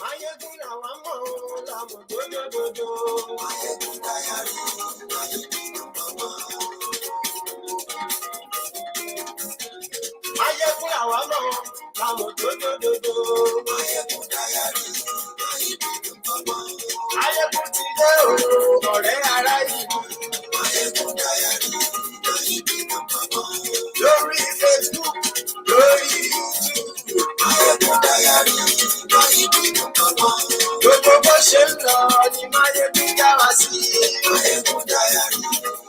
Maiyegun làwa mọ̀ ọ́ làwọn dódódódó. Maiyegun diary, Maiyegun number one. Maiyegun làwa mọ̀ ọ́ làwọn dódódódó. Maiyegun diary, Maiyegun number one. Maiyegun ti dé o, ọ̀rẹ́ ará ìlú. Maiyegun diary, Maiyegun number one. Lórí Facebook, lórí YouTube. Maiyegun diary, Maiyegun number one. Gbogbo bó ṣe ń lọ ni Maiyegun já wa sí. Maiyegun diary,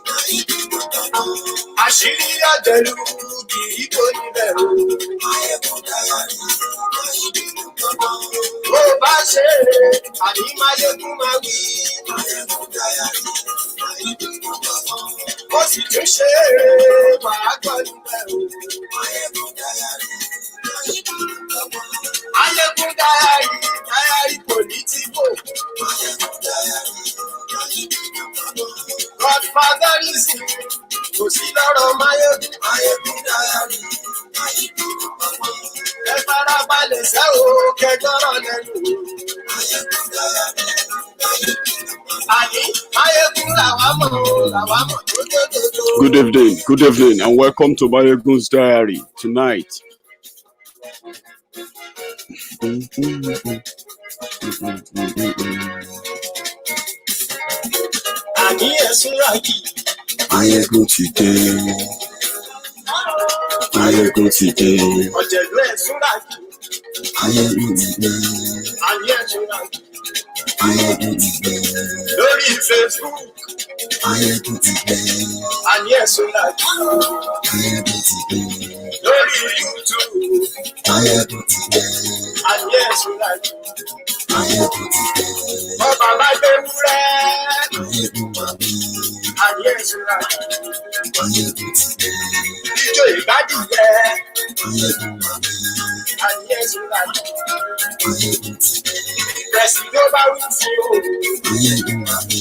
Maiyegun number one. Àṣírí àjẹlú kì í tó níbẹ̀ o. Maiyegun diary, Maiyegun number one. Bó bá ṣe àní Maiyegun máa wí. Maiyegun diary, Maiyegun number one. Ó sì tún ṣe wàá gbọ́ níbẹ̀ o. Maiyegun diary, Maiyegun number one. Maiyegun diary, diary Politico. Maiyegun diary, Maiyegun number one. Godfatherism kò sí lọ́rọ̀ Maiyegun. Maiyegun diary, Maiyegun number one. Ẹ farabalẹ̀ sẹ́ o, kẹjọ́rọ̀ lẹ́nu o. Maiyegun diary, Maiyegun number one. Àní Maiyegun làwa mọ̀ dódódódó. Good evening, and welcome to Maiyegun's Diary tonight. Àní ẹ̀sùn ràkì. Maiyegun ti dé. Maiyegun ti dé. Ọ̀jẹ̀lú ẹ̀sùn ràkì. Maiyegun ti dé. Àní ẹ̀sùn ràkì. Maiyegun ti dé. Lórí Facebook, Maiyegun ti dé. àní ẹ̀sùn ràkì. Maiyegun ti dé. Lórí YouTube, Maiyegun ti dé. àní ẹ̀sùn ràkì. Maiyegun ti dé. Ọba bá gbé wúrẹ́, Maiyegun máa wí. àní ẹ̀sùn ràkì. Maiyegun ti dé. Ijó ìbádìyẹ, Maiyegun máa wí. àní ẹ̀sùn ràkì. Maiyegun ti dé. Ìrẹsì ló bá wí sí o, Maiyegun máa wí.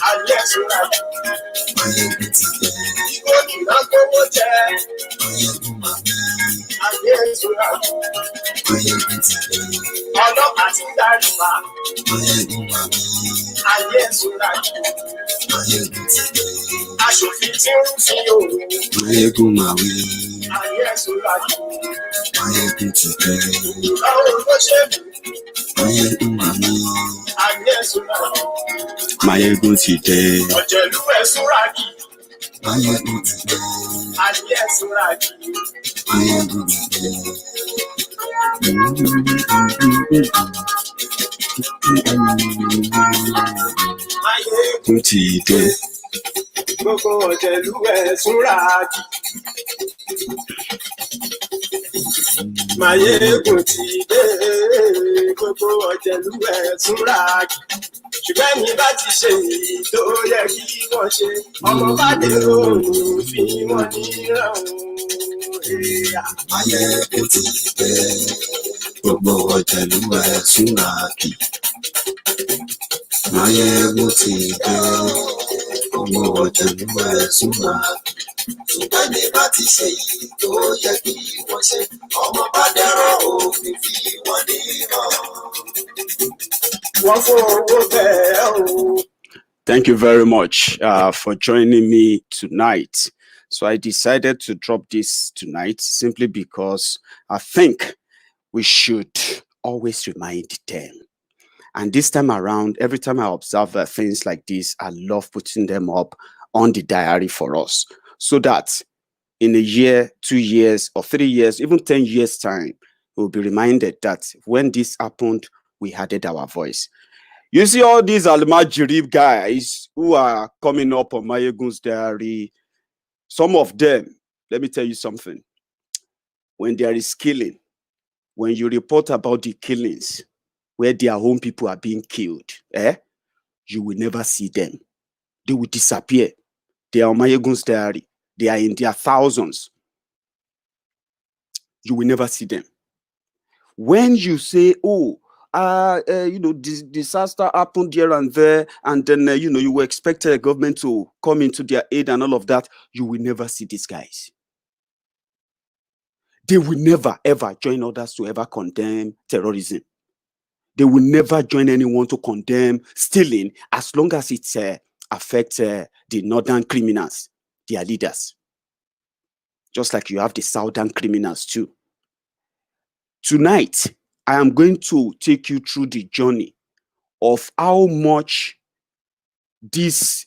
àní ẹ̀sùn ràkì. Maiyegun ti dé. Igbó nìkan gbówó jẹ, Maiyegun máa wí. àní ẹ̀sùn ràkì. Maiyegun ti dé. Ọlọ́pàá ti ń darí wa, Maiyegun máa wí. àní ẹ̀sùn ràkì. Maiyegun ti dé. Aṣòfin tí ń fi òun, Maiyegun máa wí. àní ẹ̀sùn ràkì. Maiyegun ti dé. Àwọn olóṣèlú, Maiyegun máa wí. àní ẹ̀sùn ràkì. Maiyegun ti dé. Ọ̀jẹ̀lú ẹ̀sùn ràkì, Maiyegun ti dé. àní ẹ̀sùn ràkì. Maiyegun ti dé. Maiyegun ti dé. gbogbo ọ̀jẹ̀lú ẹ̀sùn ràkì. Maiyegun ti dé, gbogbo ọ̀jẹ̀lú ẹ̀sùn ràkì. Ṣùgbọ́n mi bá ti ṣe èyí tó yẹ kí wọ́n ṣe, ọmọ bá dé òun fi wọ́n níran òun. Maiyegun ti dé. Gbogbo ọ̀jẹ̀lú ẹ̀sùn ràkì. Maiyegun ti dé. Gbogbo ọ̀jẹ̀lú ẹ̀sùn ràkì. Ṣùgbọ́n mi bá ti ṣe èyí tó yẹ kí wọ́n ṣe, ọmọ bá dẹ́rọ̀ òfin fi wọ́n níran. Wọ́n fún owó bẹ́ẹ̀ o. Thank you very much for joining me tonight. So I decided to drop this tonight simply because I think we should always remind them. And this time around, every time I observe things like this, I love putting them up on the diary for us, so that in a year, 2 years, or 3 years, even 10 years time, we'll be reminded that when this happened, we added our voice. You see all these Almajiri guys who are coming up on Maiyegun's Diary, some of them, let me tell you something. When there is killing, when you report about the killings, where their own people are being killed, you will never see them. They will disappear. They are on Maiyegun's Diary. They are in their thousands. You will never see them. When you say, oh, disaster happened here and there, and then you will expect the government to come into their aid and all of that. You will never see these guys. They will never ever join others to ever condemn terrorism. They will never join anyone to condemn stealing as long as it affects the northern criminals, their leaders. Just like you have the southern criminals too. Tonight, I am going to take you through the journey of how much these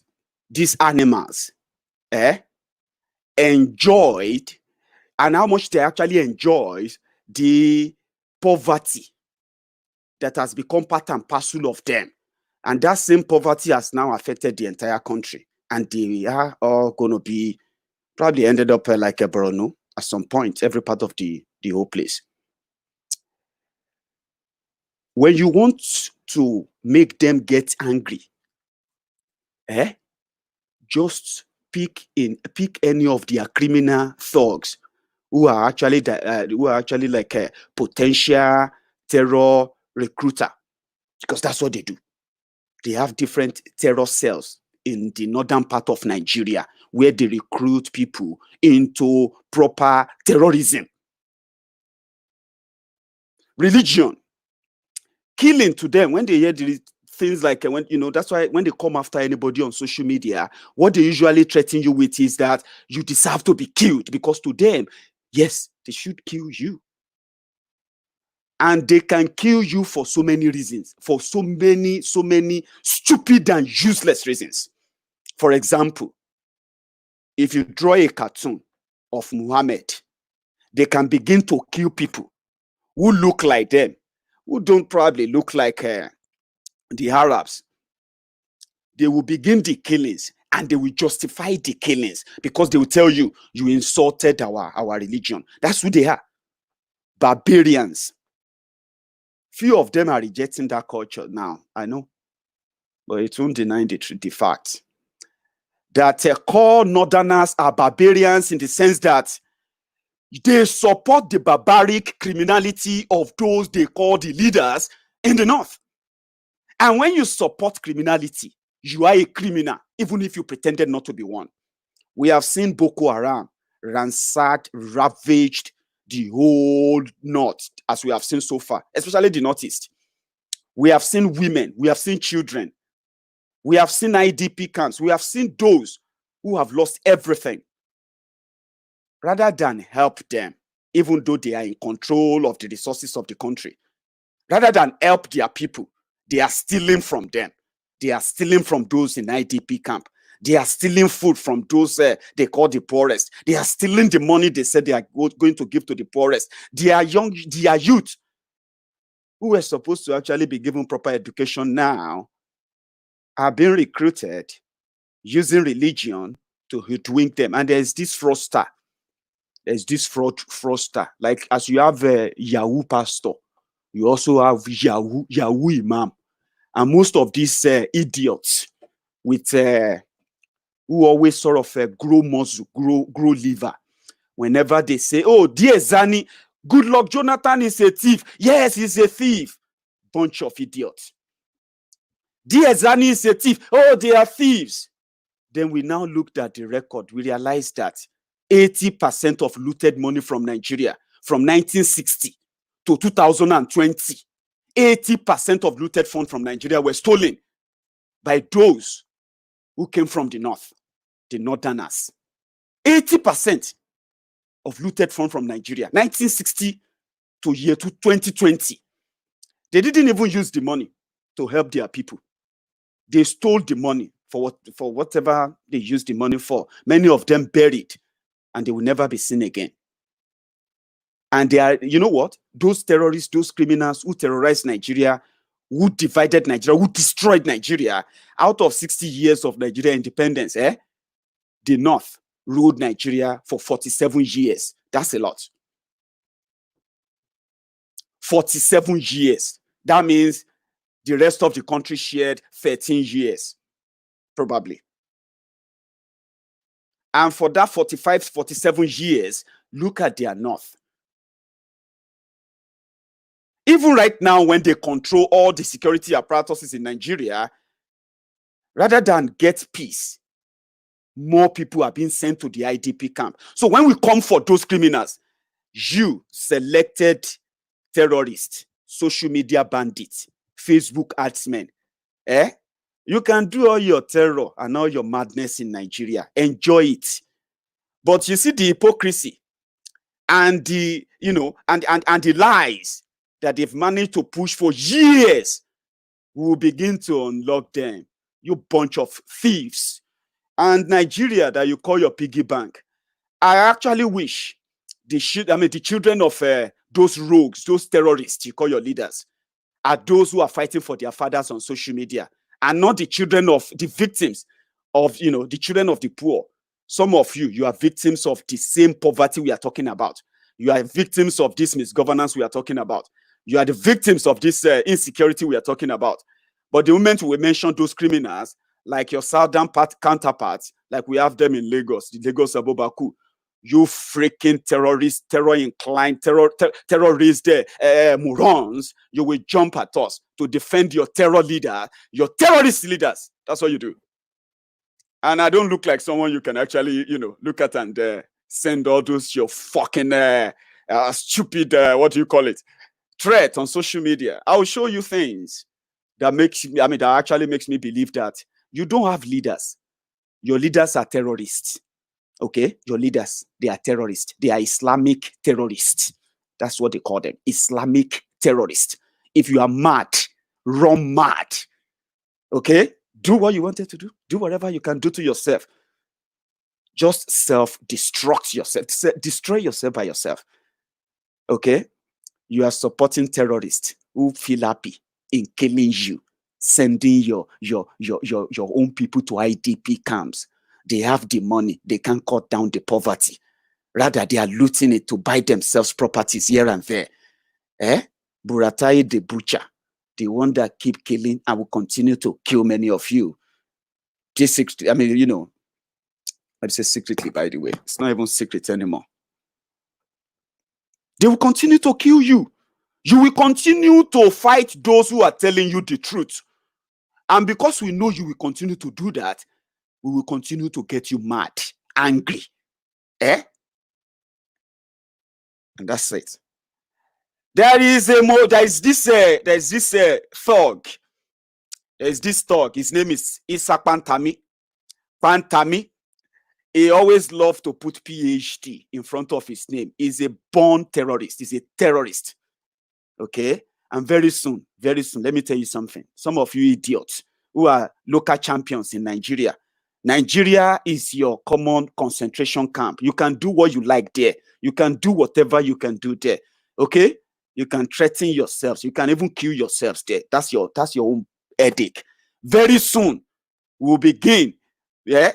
animals enjoyed, and how much they actually enjoyed the poverty that has become part and parcel of them. And that same poverty has now affected the entire country. And they are all going to be probably ended up like a Borno at some point, every part of the whole place. When you want to make them get angry, just pick any of their criminal thugs who are actually like a potential terror recruiter, because that's what they do. They have different terror cells in the northern part of Nigeria where they recruit people into proper terrorism. Religion, killing to them, when they hear the things like that's why when they come after anybody on social media, what they usually threaten you with is that you deserve to be killed, because to them, yes, they should kill you. And they can kill you for so many reasons, for so many stupid and useless reasons. For example, if you draw a cartoon of Muhammad, they can begin to kill people who look like them, who don't probably look like the Arabs. They will begin the killings, and they will justify the killings because they will tell you, you insulted our religion. That's who they are. Barbarians. Few of them are rejecting that culture now, I know, but it won't deny the fact that core northerners are barbarians, in the sense that they support the barbaric criminality of those they call the leaders in the north. And when you support criminality, you are a criminal, even if you pretended not to be one. We have seen Boko Haram ransacked, ravaged the whole north, as we have seen so far, especially the northeast. We have seen women, we have seen children, we have seen IDP camps, we have seen those who have lost everything. Rather than help them, even though they are in control of the resources of the country, rather than help their people, they are stealing from them. They are stealing from those in IDP camp. They are stealing food from those they call the poorest. They are stealing the money they said they are going to give to the poorest. They are youth who were supposed to actually be given proper education now are being recruited using religion to hoodwink them. And there's this fraudster. There's this fraudster. Like, as you have a Yahoo pastor, you also have Yahoo imam. And most of these idiots with who always sort of grow muscle, grow liver. Whenever they say, oh, dear Zani, good luck, Jonathan is a thief. Yes, he's a thief. Bunch of idiots. Dear Zani is a thief. Oh, they are thieves. Then we now looked at the record. We realized that 80% of looted money from Nigeria from 1960 to 2020, 80% of looted funds from Nigeria were stolen by those who came from the north, the northerners. 80% of looted funds from Nigeria, 1960 to year 2020. They didn't even use the money to help their people. They stole the money for whatever they used the money for. Many of them buried, and they will never be seen again. And they are, you know what? Those terrorists, those criminals who terrorized Nigeria, who divided Nigeria, who destroyed Nigeria, out of 60 years of Nigeria independence, the North ruled Nigeria for 47 years. That's a lot. 47 years. That means the rest of the country shared 13 years, probably. And for that 45, 47 years, look at their North. Even right now, when they control all the security apparatuses in Nigeria, rather than get peace, more people are being sent to the IDP camp. So when we come for those criminals, you selected terrorists, social media bandits, Facebook adsmen, you can do all your terror and all your madness in Nigeria. Enjoy it. But you see the hypocrisy and the, and the lies that they've managed to push for years. We will begin to unlock them. You bunch of thieves. And Nigeria that you call your piggy bank, I actually wish the children of those rogues, those terrorists you call your leaders, are those who are fighting for their fathers on social media, and not the children of the victims of, the children of the poor. Some of you are victims of the same poverty we are talking about. You are victims of this misgovernance we are talking about. You are the victims of this insecurity we are talking about. But the moment we mention those criminals, like your southern counterparts, like we have them in Lagos, the Lagos Abobaku, you freaking terrorists, terror-inclined, terrorist morons, you will jump at us to defend your terror leader, your terrorist leaders. That's what you do. And I don't look like someone you can actually, look at and send all those your fucking stupid, what do you call it, threat on social media. I will show you things that that actually makes me believe that you don't have leaders. Your leaders are terrorists. Okay, your leaders, they are terrorists. They are Islamic terrorists. That's what they call them, Islamic terrorists. If you are mad, run mad. Okay, do what you wanted to do. Do whatever you can do to yourself. Just self-destruct yourself. Destroy yourself by yourself. Okay, you are supporting terrorists who feel happy in killing you, sending your own people to IDP camps. They have the money. They can cut down the poverty. Rather, they are looting it to buy themselves properties here and there. Buratai the butcher, the one that keep killing and will continue to kill many of you. This, I say secretly, by the way. It's not even secret anymore. They will continue to kill you. You will continue to fight those who are telling you the truth. And because we know you will continue to do that, we will continue to get you mad, angry. And that's it. There is this thug. There's this thug. His name is Issa Pantami. Pantami. He always loved to put PhD in front of his name. He's a born terrorist. He's a terrorist. Okay? And very soon, let me tell you something. Some of you idiots who are local champions in Nigeria, Nigeria is your common concentration camp. You can do what you like there. You can do whatever you can do there. Okay? You can threaten yourselves. You can even kill yourselves there. That's your own headache. Very soon, we'll begin, to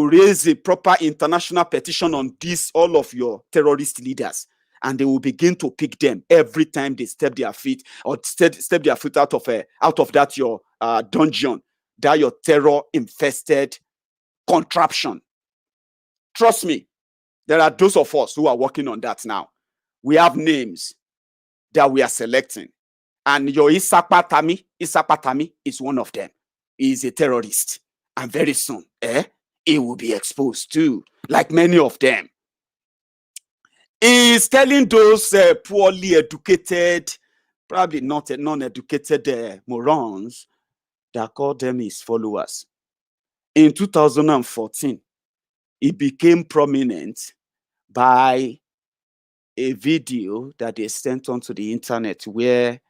raise a proper international petition on all of your terrorist leaders. And they will begin to pick them every time they step their feet or step their foot out of that your dungeon, that your terror-infested contraption. Trust me, there are those of us who are working on that now. We have names that we are selecting. And your Issa Pantami is one of them. He is a terrorist. And very soon, he will be exposed too, like many of them. He is telling those poorly educated, probably not non-educated morons, that call them his followers. In 2014, he became prominent by a video that they sent onto the internet where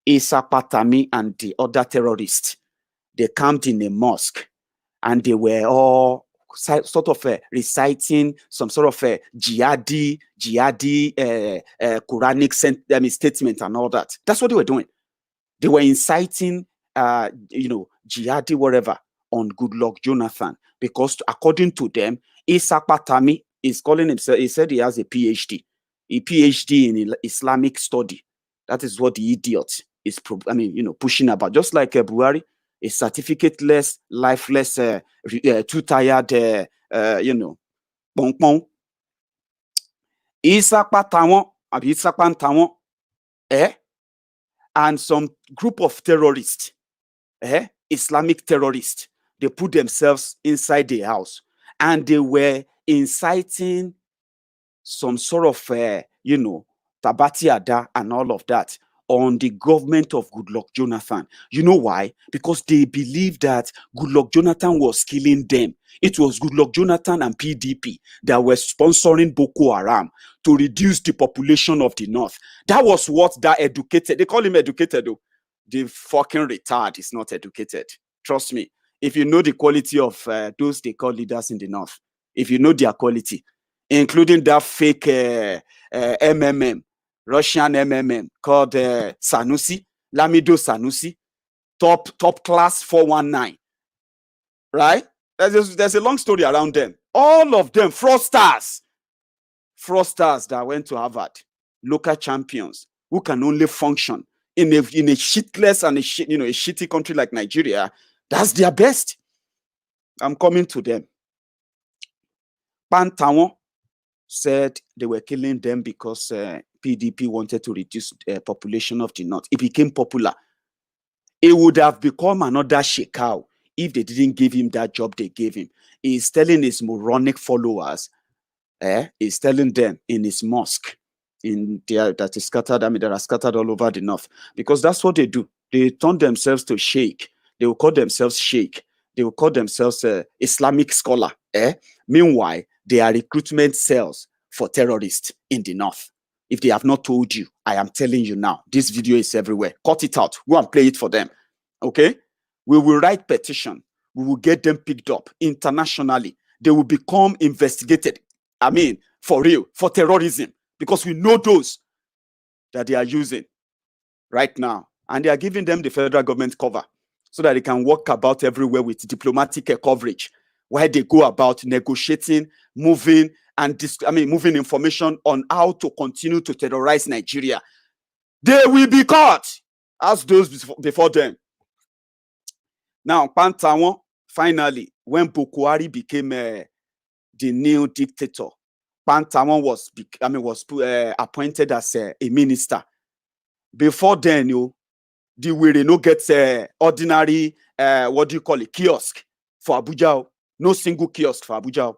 Issa Pantami and the other terrorists, they camped in a mosque and they were all sort of reciting some sort of jihadi Quranic statement and all that. That's what they were doing. They were inciting, jihadi whatever on Goodluck Jonathan, because according to them, Issa Pantami is calling himself. He said he has a PhD in Islamic study. That is what the idiot is, pushing about. Just like Buhari, a certificate-less, lifeless, too tired, pong. Issa Pantami, and some group of terrorists, Islamic terrorists, they put themselves inside the house and they were inciting some sort of, Tabati Ada and all of that on the government of Goodluck Jonathan. You know why? Because they believe that Goodluck Jonathan was killing them. It was Goodluck Jonathan and PDP that were sponsoring Boko Haram to reduce the population of the North. That was what that educated, they call him educated though. The fucking retard is not educated. Trust me. If you know the quality of those they call leaders in the North, if you know their quality, including that fake MMM, Russian MMM called Sanusi, Lamido Sanusi, top class 419, right? There's a long story around them. All of them, fraudsters that went to Harvard, local champions who can only function in a shitless and a shitty country like Nigeria. That's their best. I'm coming to them. Pantawon said they were killing them because PDP wanted to reduce population of the North. It became popular. It would have become another Shekau if they didn't give him that job they gave him. He's telling his moronic followers, he's telling them in his mosque, that is scattered, that are scattered all over the North, because that's what they do. They turn themselves to sheikh. They will call themselves sheikh. They will call themselves Islamic scholar. Meanwhile, they are recruitment cells for terrorists in the North. If they have not told you, I am telling you now. This video is everywhere. Cut it out. Go and play it for them. Okay? We will write petition. We will get them picked up internationally. They will become investigated. I mean, for real, for terrorism. Because we know those that they are using right now. And they are giving them the federal government cover so that they can walk about everywhere with diplomatic coverage while they go about negotiating, moving information on how to continue to terrorize Nigeria. They will be caught as those before them. Now, Pantawon, finally, when Buhari became the new dictator, Pantawon was appointed as a minister. Before then, the way they no get ordinary kiosk for Abuja. No single kiosk for Abuja.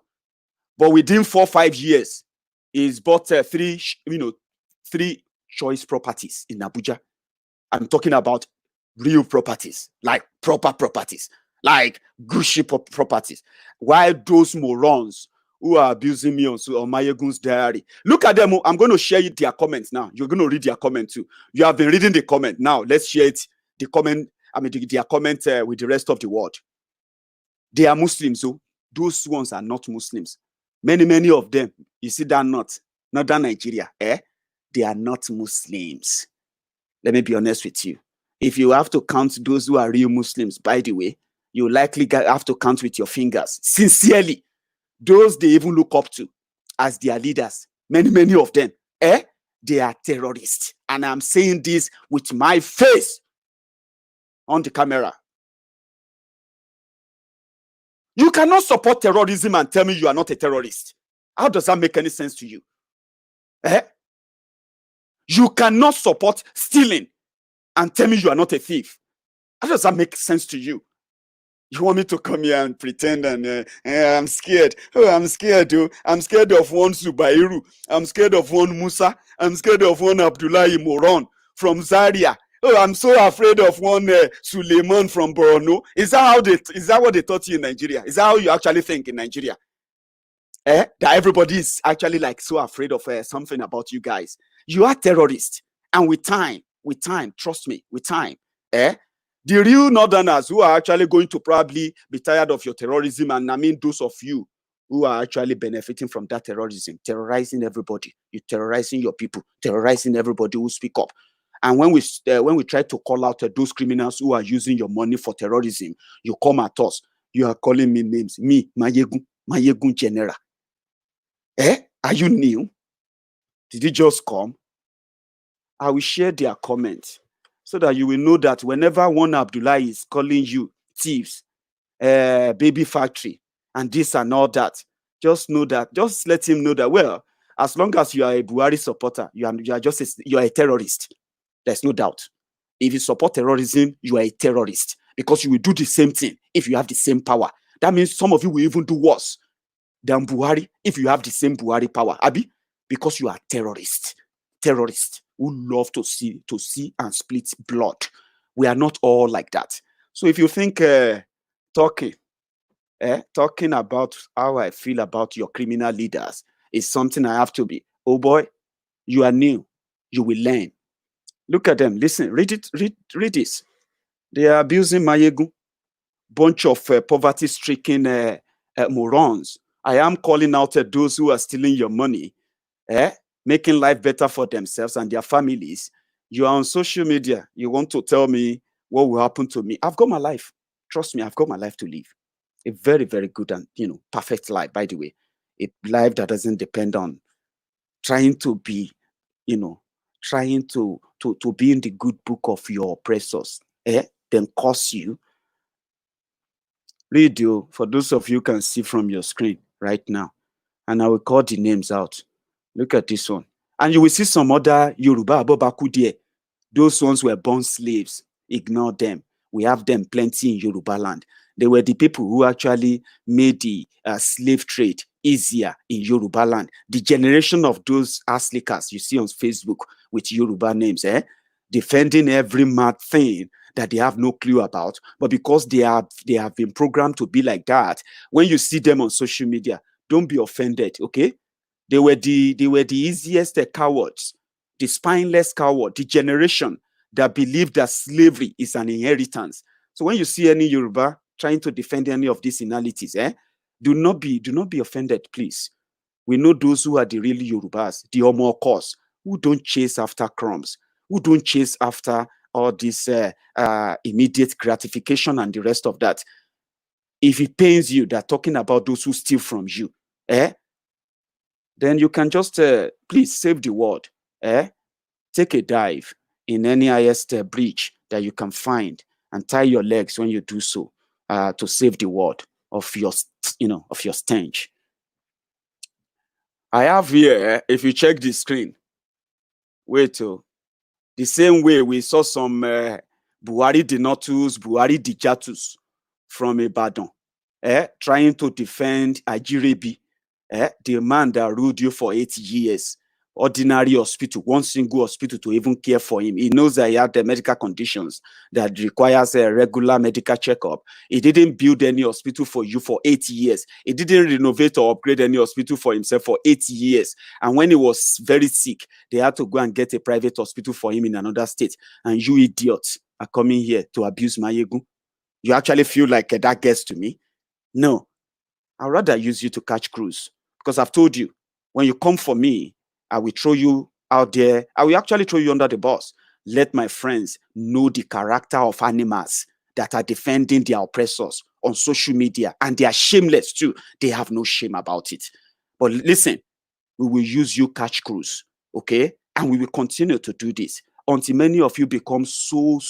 But within 4 or 5 years, he's bought three choice properties in Abuja. I'm talking about real properties, like proper properties, like Gucci properties. While those morons who are abusing me on Maiyegun's diary, look at them. I'm going to share their comments now. You're going to read their comment too. You have been reading the comment. Now let's share it. Their comment with the rest of the world. They are Muslims, so those ones are not Muslims. Many of them, you see that northern Nigeria, they are not Muslims. Let me be honest with you. If you have to count those who are real Muslims, by the way, you likely have to count with your fingers. Sincerely, those they even look up to as their leaders, many of them, they are terrorists. And I'm saying this with my face on the camera. You cannot support terrorism and tell me you are not a terrorist. How does that make any sense to you? You cannot support stealing and tell me you are not a thief. How does that make sense to you? You want me to come here and pretend and I'm scared. Oh, I'm scared. I'm scared of one Subairu. I'm scared of one Musa. I'm scared of one Abdullahi Moron from Zaria. Oh, I'm so afraid of one Suleiman from Borno. Is that what they taught you in Nigeria? Is that how you actually think in Nigeria? That everybody is actually like so afraid of something about you guys. You are terrorists. And with time, trust me, with time, the real northerners who are actually going to probably be tired of your terrorism, and I mean those of you who are actually benefiting from that terrorism, terrorizing everybody, you terrorizing your people, terrorizing everybody who speak up. And when we try to call out those criminals who are using your money for terrorism, you come at us. You are calling me names. Me, Maiyegun General. Are you new? Did you just come? I will share their comments so that you will know that whenever one Abdullah is calling you thieves, baby factory, and this and all that, just know that, just let him know that, well, as long as you are a Buhari supporter, you are a terrorist. There's no doubt. If you support terrorism, you are a terrorist because you will do the same thing if you have the same power. That means some of you will even do worse than Buhari if you have the same Buhari power, Abi, because you are terrorists who love to see and split blood. We are not all like that. So if you think talking about how I feel about your criminal leaders is something I have to be, oh boy, you are new, you will learn. Look at them, listen, read it, read this. They are abusing Maiyegun, bunch of poverty-stricken morons. I am calling out those who are stealing your money, making life better for themselves and their families. You are on social media. You want to tell me what will happen to me? I've got my life. Trust me, I've got my life to live. A very, very good and perfect life, by the way. A life that doesn't depend on trying to be, trying to be in the good book of your oppressors, then curse you. Read you, for those of you can see from your screen right now, and I will call the names out. Look at this one. And you will see some other Yoruba Abobaku there. Those ones were born slaves. Ignore them. We have them plenty in Yoruba land. They were the people who actually made the slave trade easier in Yoruba land. The generation of those Aslikas you see on Facebook with Yoruba names, defending every mad thing that they have no clue about, but because they have been programmed to be like that, when you see them on social media, don't be offended, okay? They were the easiest cowards, the spineless coward, the generation that believed that slavery is an inheritance. So when you see any Yoruba trying to defend any of these inalities, do not be offended, please. We know those who are the real Yorubas, the Omokos, who don't chase after crumbs, who don't chase after all this immediate gratification and the rest of that. If it pains you that talking about those who steal from you, then you can just please save the world. Take a dive in any highest breach that you can find and tie your legs when you do so to save the world of your stench. I have here, if you check the screen, wait, the same way we saw some Buhari Denotus, Buhari Dijatus from Ibadan, trying to defend Ajirebi, the man that ruled you for 8 years. Ordinary hospital, one single hospital to even care for him. He knows that he had the medical conditions that requires a regular medical checkup. He didn't build any hospital for you for 8 years. He didn't renovate or upgrade any hospital for himself for 8 years. And when he was very sick, they had to go and get a private hospital for him in another state. And you idiots are coming here to abuse Maiyegun. You actually feel like that gets to me? No. I'd rather use you to catch cruise. Because I've told you, when you come for me, I will throw you out there. I will actually throw you under the bus. Let my friends know the character of animals that are defending their oppressors on social media. And they are shameless too. They have no shame about it. But listen, we will use you catch cruise, okay? And we will continue to do this until many of you become so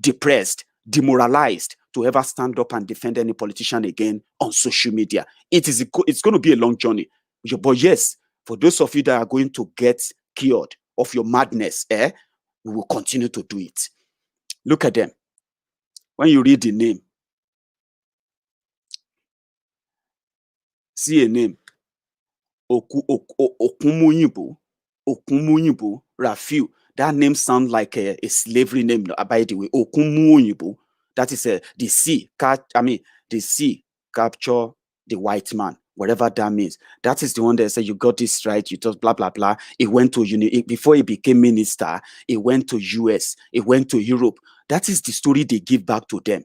depressed, demoralized to ever stand up and defend any politician again on social media. It's going to be a long journey. But yes, for those of you that are going to get cured of your madness, we will continue to do it. Look at them. When you read the name, see a name. Okunmuyibo, Rafiu. That name sounds like a slavery name, by the way. Okunmuyibo. That is the sea. The sea capture the white man, whatever that means. That is the one that said, you got this right, you just blah, blah, blah. He went to before he became minister, he went to US, he went to Europe. That is the story they give back to them.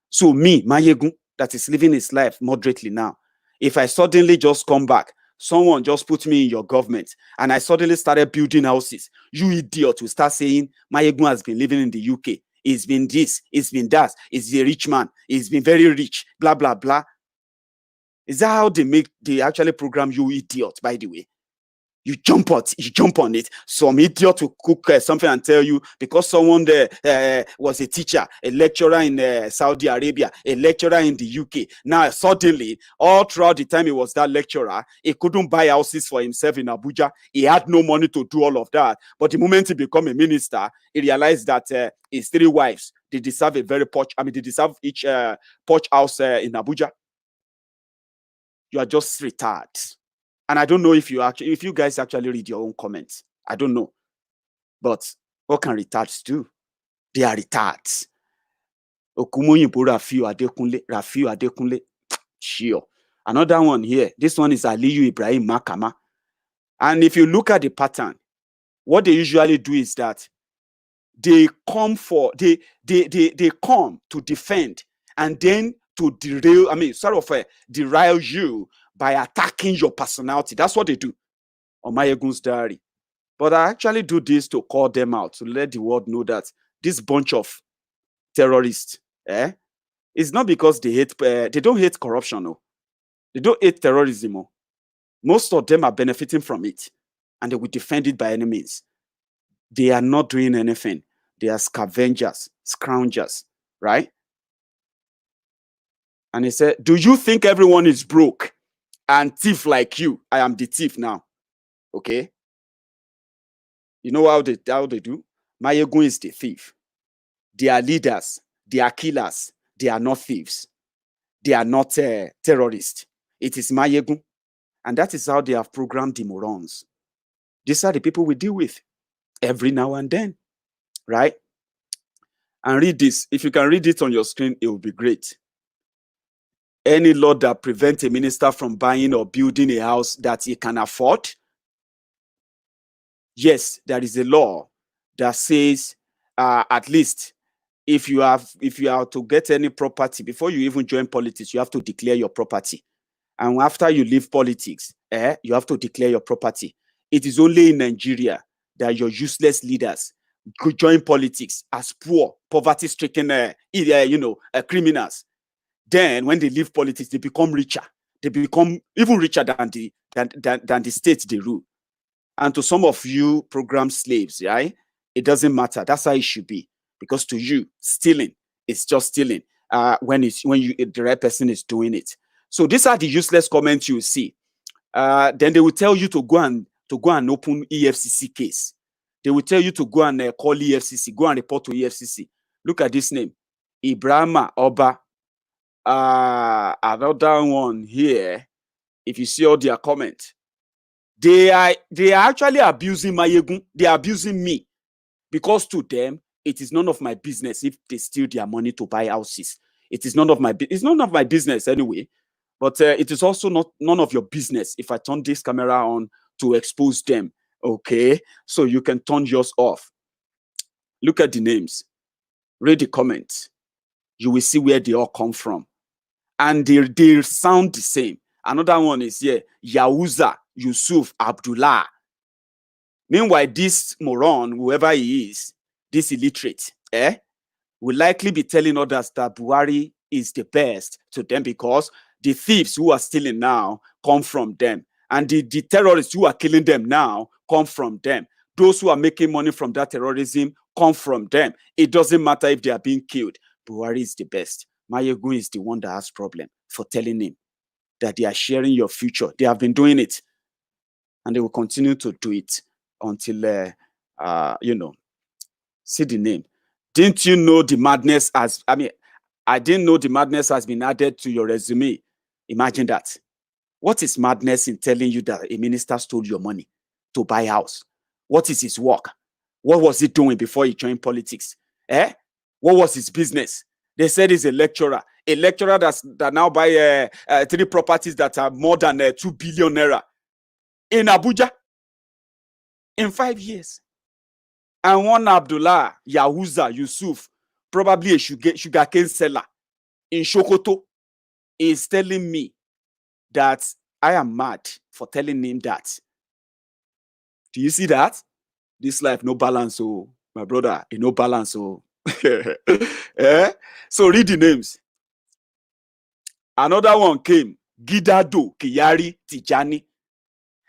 So me, Maiyegun, that is living his life moderately now, if I suddenly just come back, someone just put me in your government, and I suddenly started building houses, you idiot will start saying, Maiyegun has been living in the UK. It's been this, it's been that, he's a rich man, he's been very rich, blah, blah, blah. Is that how they actually program you, idiot, by the way? You jump on it. Some idiot will cook something and tell you because someone there was a teacher, a lecturer in Saudi Arabia, a lecturer in the UK. Now suddenly, all throughout the time he was that lecturer, he couldn't buy houses for himself in Abuja. He had no money to do all of that. But the moment he became a minister, he realized that his 3 wives, they deserve a very posh. I mean, they deserve each posh house in Abuja. You are just retarded. And I don't know if you guys actually read your own comments. I don't know. But what can retards do? They are retards. Okumoyinbo Rafiu Adekunle. Sure. Another one here. This one is Aliyu Ibrahim Makama. And if you look at the pattern, what they usually do is that they come to defend and then to derail you by attacking your personality. That's what they do on Maiyegun's diary. But I actually do this to call them out, to let the world know that this bunch of terrorists, it's not because they don't hate corruption, no. They don't hate terrorism. No. Most of them are benefiting from it, and they will defend it by any means. They are not doing anything. They are scavengers, scroungers, right? And he said, do you think everyone is broke and thief like you? I am the thief now. Okay? You know how they do? Maiyegun is the thief. They are leaders. They are killers. They are not thieves. They are not terrorists. It is Maiyegun. And that is how they have programmed the morons. These are the people we deal with every now and then, right? And read this. If you can read it on your screen, it will be great. Any law that prevents a minister from buying or building a house that he can afford, yes, there is a law that says at least if you are to get any property, before you even join politics, you have to declare your property. And after you leave politics, you have to declare your property. It is only in Nigeria that your useless leaders could join politics as poor, poverty-stricken, criminals. Then, when they leave politics, they become richer. They become even richer than the state they rule. And to some of you program slaves, right? It doesn't matter. That's how it should be. Because to you, stealing is just stealing when the right person is doing it. So these are the useless comments you see. Then they will tell you to go and open EFCC case. They will tell you to go and call EFCC, go and report to EFCC. Look at this name, Ibrahima Oba. Another one here. If you see all their comments, they are actually abusing Maiyegun. They are abusing me, because to them it is none of my business if they steal their money to buy houses. It's none of my business anyway. But it is also none of your business if I turn this camera on to expose them. Okay, so you can turn yours off. Look at the names. Read the comments. You will see where they all come from. And they sound the same. Another one is here, Yahuza Yusuf Abdullah. Meanwhile, this moron, whoever he is, this illiterate, will likely be telling others that Buhari is the best to them because the thieves who are stealing now come from them. And the terrorists who are killing them now come from them. Those who are making money from that terrorism come from them. It doesn't matter if they are being killed. Buhari is the best. Maiyegun is the one that has problem for telling him that they are sharing your future. They have been doing it. And they will continue to do it until, see the name. Didn't you know the madness I didn't know the madness has been added to your resume. Imagine that. What is madness in telling you that a minister stole your money to buy a house? What is his work? What was he doing before he joined politics? What was his business? They said he's a lecturer that now buy 3 properties that are more than 2 billion naira in Abuja in 5 years. And one Abdullah Yahuza Yusuf, probably a sugarcane seller in Sokoto, is telling me that I am mad for telling him that. Do you see that? This life, no balance, oh, my brother, no balance, oh. So read the names. Another one came, Gidado Kiyari Tijani.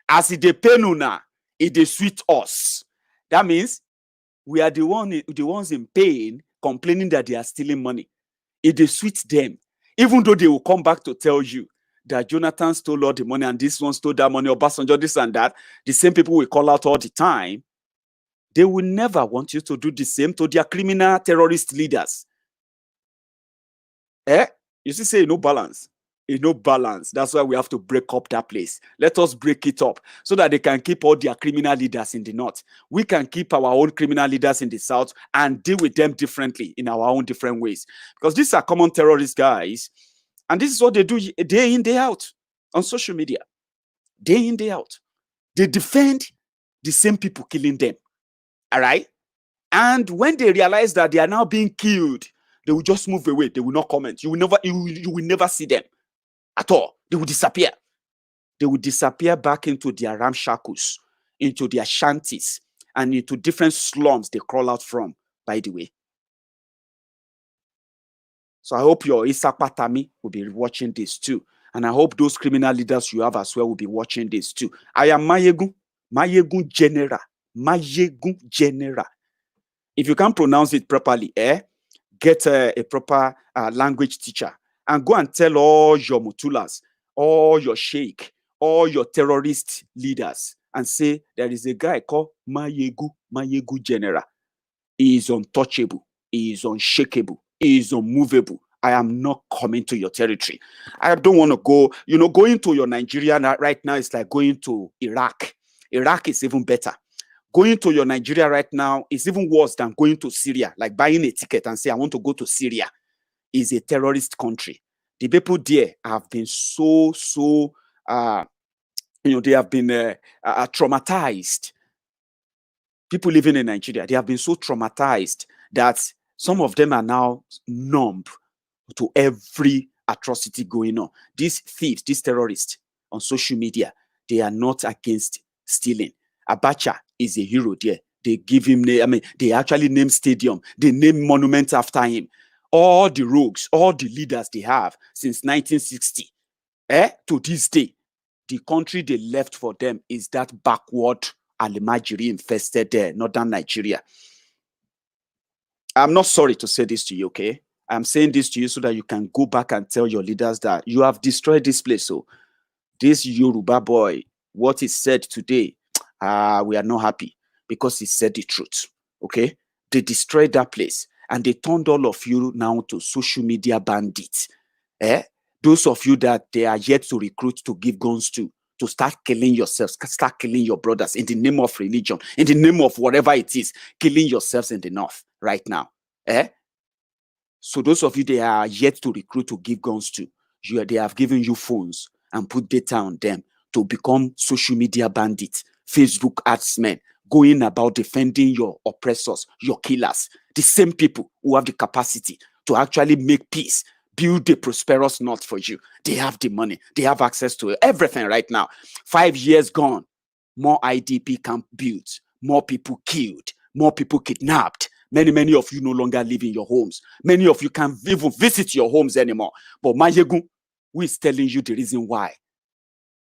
As it depend una, It dey sweet us. That means we are the ones in pain complaining that they are stealing money. It dey sweet them, even though they will come back to tell you that Jonathan stole all the money and this one stole that money, or Obasanjo this and that. The same people we call out all the time. They will never want you to do the same to their criminal terrorist leaders. You see, say no balance. No balance. That's why we have to break up that place. Let us break it up so that they can keep all their criminal leaders in the north. We can keep our own criminal leaders in the south and deal with them differently in our own different ways. Because these are common terrorist guys. And this is what they do day in, day out on social media. Day in, day out. They defend the same people killing them. All right? And when they realize that they are now being killed, they will just move away. They will not comment. You will never see them at all. They will disappear. They will disappear back into their ramshackles, into their shanties, and into different slums they crawl out from, by the way. So I hope your Isakpatami will be watching this too. And I hope those criminal leaders you have as well will be watching this too. I am Maiyegun General. Maiyegun General. If you can't pronounce it properly, get a proper language teacher and go and tell all your mutulas, all your sheikh, all your terrorist leaders, and say there is a guy called Maiyegun General. He is untouchable. He is unshakable. He is unmovable. I am not coming to your territory. I don't want to go, going to your Nigeria right now is like going to Iraq. Iraq is even better. Going to your Nigeria right now is even worse than going to Syria, like buying a ticket and say, I want to go to Syria. Is a terrorist country. The people there have been they have been traumatized. People living in Nigeria, they have been so traumatized that some of them are now numb to every atrocity going on. These thieves, these terrorists on social media, they are not against stealing. Abacha is a hero there. They give him name. They actually name stadium. They name monuments after him. All the rogues, all the leaders they have since 1960, to this day, the country they left for them is that backward Alimajiri infested northern Nigeria. I'm not sorry to say this to you, okay? I'm saying this to you so that you can go back and tell your leaders that you have destroyed this place. So this Yoruba boy, what he said today, we are not happy because he said the truth, okay? They destroyed that place and they turned all of you now to social media bandits. Those of you that they are yet to recruit to give guns to start killing yourselves, start killing your brothers in the name of religion, in the name of whatever it is, killing yourselves in the north right now. So those of you they are yet to recruit to give guns to, they have given you phones and put data on them to become social media bandits, Facebook adsmen, going about defending your oppressors, your killers, the same people who have the capacity to actually make peace, build a prosperous north for you. They have the money. They have access to everything right now. 5 years gone, more IDP camp built, more people killed, more people kidnapped. Many of you no longer live in your homes. Many of you can't even visit your homes anymore. But Maiyegun, who is telling you the reason why,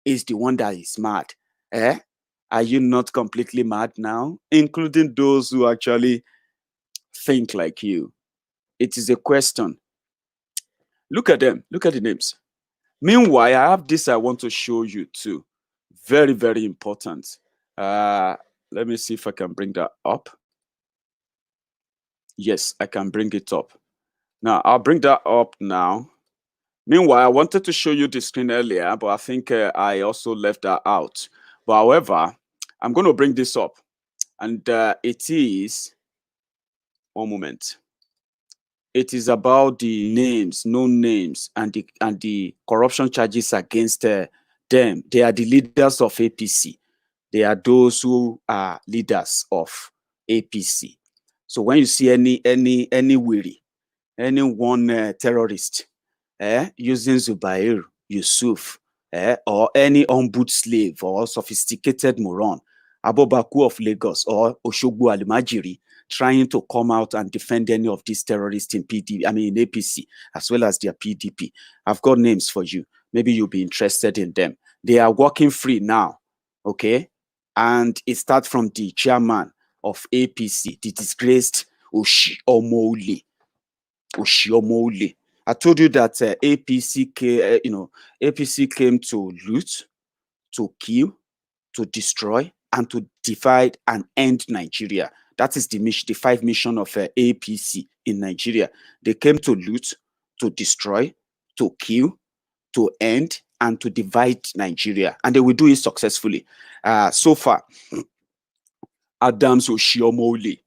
is the one that is mad. Are you not completely mad now? Including those who actually think like you. It is a question. Look at them. Look at the names. Meanwhile, I have this I want to show you too. Very, very important. Let me see if I can bring that up. Yes, I can bring it up. Now, I'll bring that up now. Meanwhile, I wanted to show you the screen earlier, but I think I also left that out. But however, I'm going to bring this up. And it is, one moment. It is about the names, known names, and the corruption charges against them. They are the leaders of APC. They are those who are leaders of APC. So when you see any weary, any one terrorist using Zubair, Yusuf, or any ombud slave or sophisticated moron, Abobaku of Lagos or Oshogbo Alimajiri, trying to come out and defend any of these terrorists in APC, as well as their PDP. I've got names for you. Maybe you'll be interested in them. They are walking free now, okay? And it starts from the chairman of APC, the disgraced Oshiomhole. I told you that APC came to loot, to kill, to destroy, and to divide and end Nigeria. That is the mission, the 5 mission of APC in Nigeria. They came to loot, to destroy, to kill, to end, and to divide Nigeria. And they will do it successfully. So far, Adams Oshiomhole,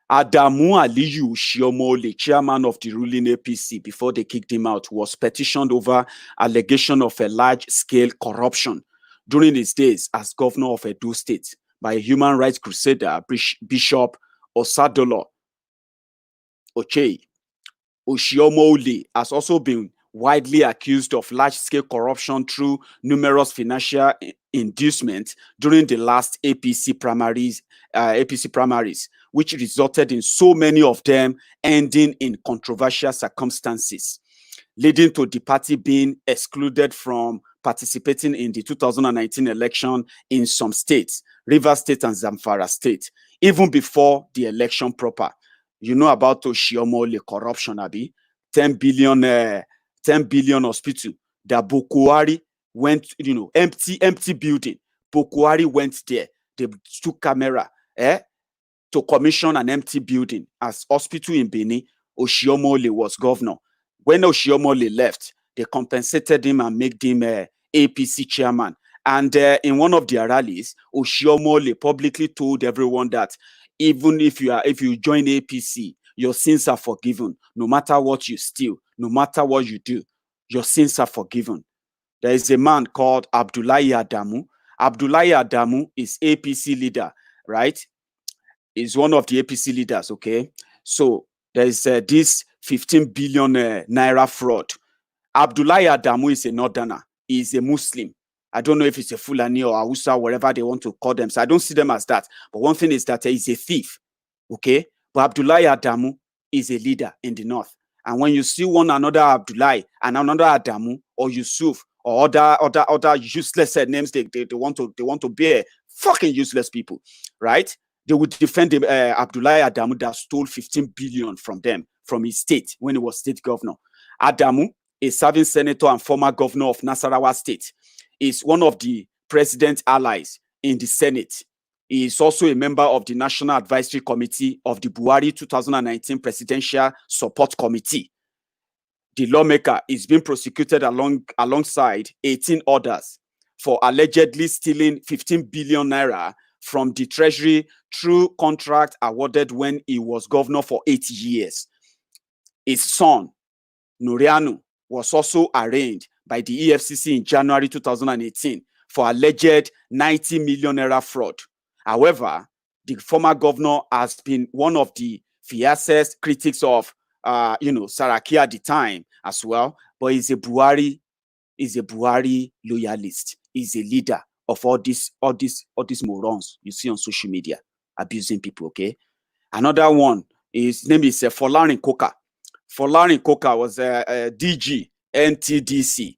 Adamu Aliyu Oshiomhole, chairman of the ruling APC, before they kicked him out, was petitioned over allegation of a large-scale corruption during his days as governor of Edo State by a human rights crusader, Bishop Osadolo Ochei. Oshiomhole has also been widely accused of large-scale corruption through numerous financial inducements during the last APC primaries, which resulted in so many of them ending in controversial circumstances, leading to the party being excluded from participating in the 2019 election in some states, Rivers State and Zamfara State, even before the election proper. You know about Oshiomhole corruption, Abi? 10 billion hospital that Bokuari went, empty building. Bokuari went there. They took camera to commission an empty building as hospital in Benin. Oshiomhole was governor. When Oshiomhole left, they compensated him and made him APC chairman. And in one of their rallies, Oshiomhole publicly told everyone that even if you join APC, your sins are forgiven. No matter what you steal, no matter what you do, your sins are forgiven. There is a man called Abdullahi Adamu. Abdullahi Adamu is APC leader, right? Is one of the APC leaders, okay? So there is this 15 billion naira fraud. Abdullahi Adamu is a northerner. He is a Muslim. I don't know if it's a Fulani or Hausa, whatever they want to call them. So I don't see them as that. But one thing is that he's a thief, okay? But Abdullahi Adamu is a leader in the north. And when you see one another Abdullahi and another Adamu or Yusuf or other useless names they want to bear, fucking useless people, right? They would defend Abdullahi Adamu that stole 15 billion from them, from his state when he was state governor. Adamu, a serving senator and former governor of Nasarawa State, is one of the president's allies in the Senate. He is also a member of the National Advisory Committee of the Buhari 2019 Presidential Support Committee. The lawmaker is being prosecuted alongside 18 others for allegedly stealing 15 billion naira from the treasury through contract awarded when he was governor for 8 years. His son, Nurianu, was also arraigned by the EFCC in January 2018 for alleged 90 million naira fraud. However, the former governor has been one of the fiercest critics of Saraki at the time as well, but he's a Buhari loyalist. He's a leader of all these morons you see on social media abusing people, okay? Another one, his name is Folarin Koka. Folarin Koka was a DG NTDC.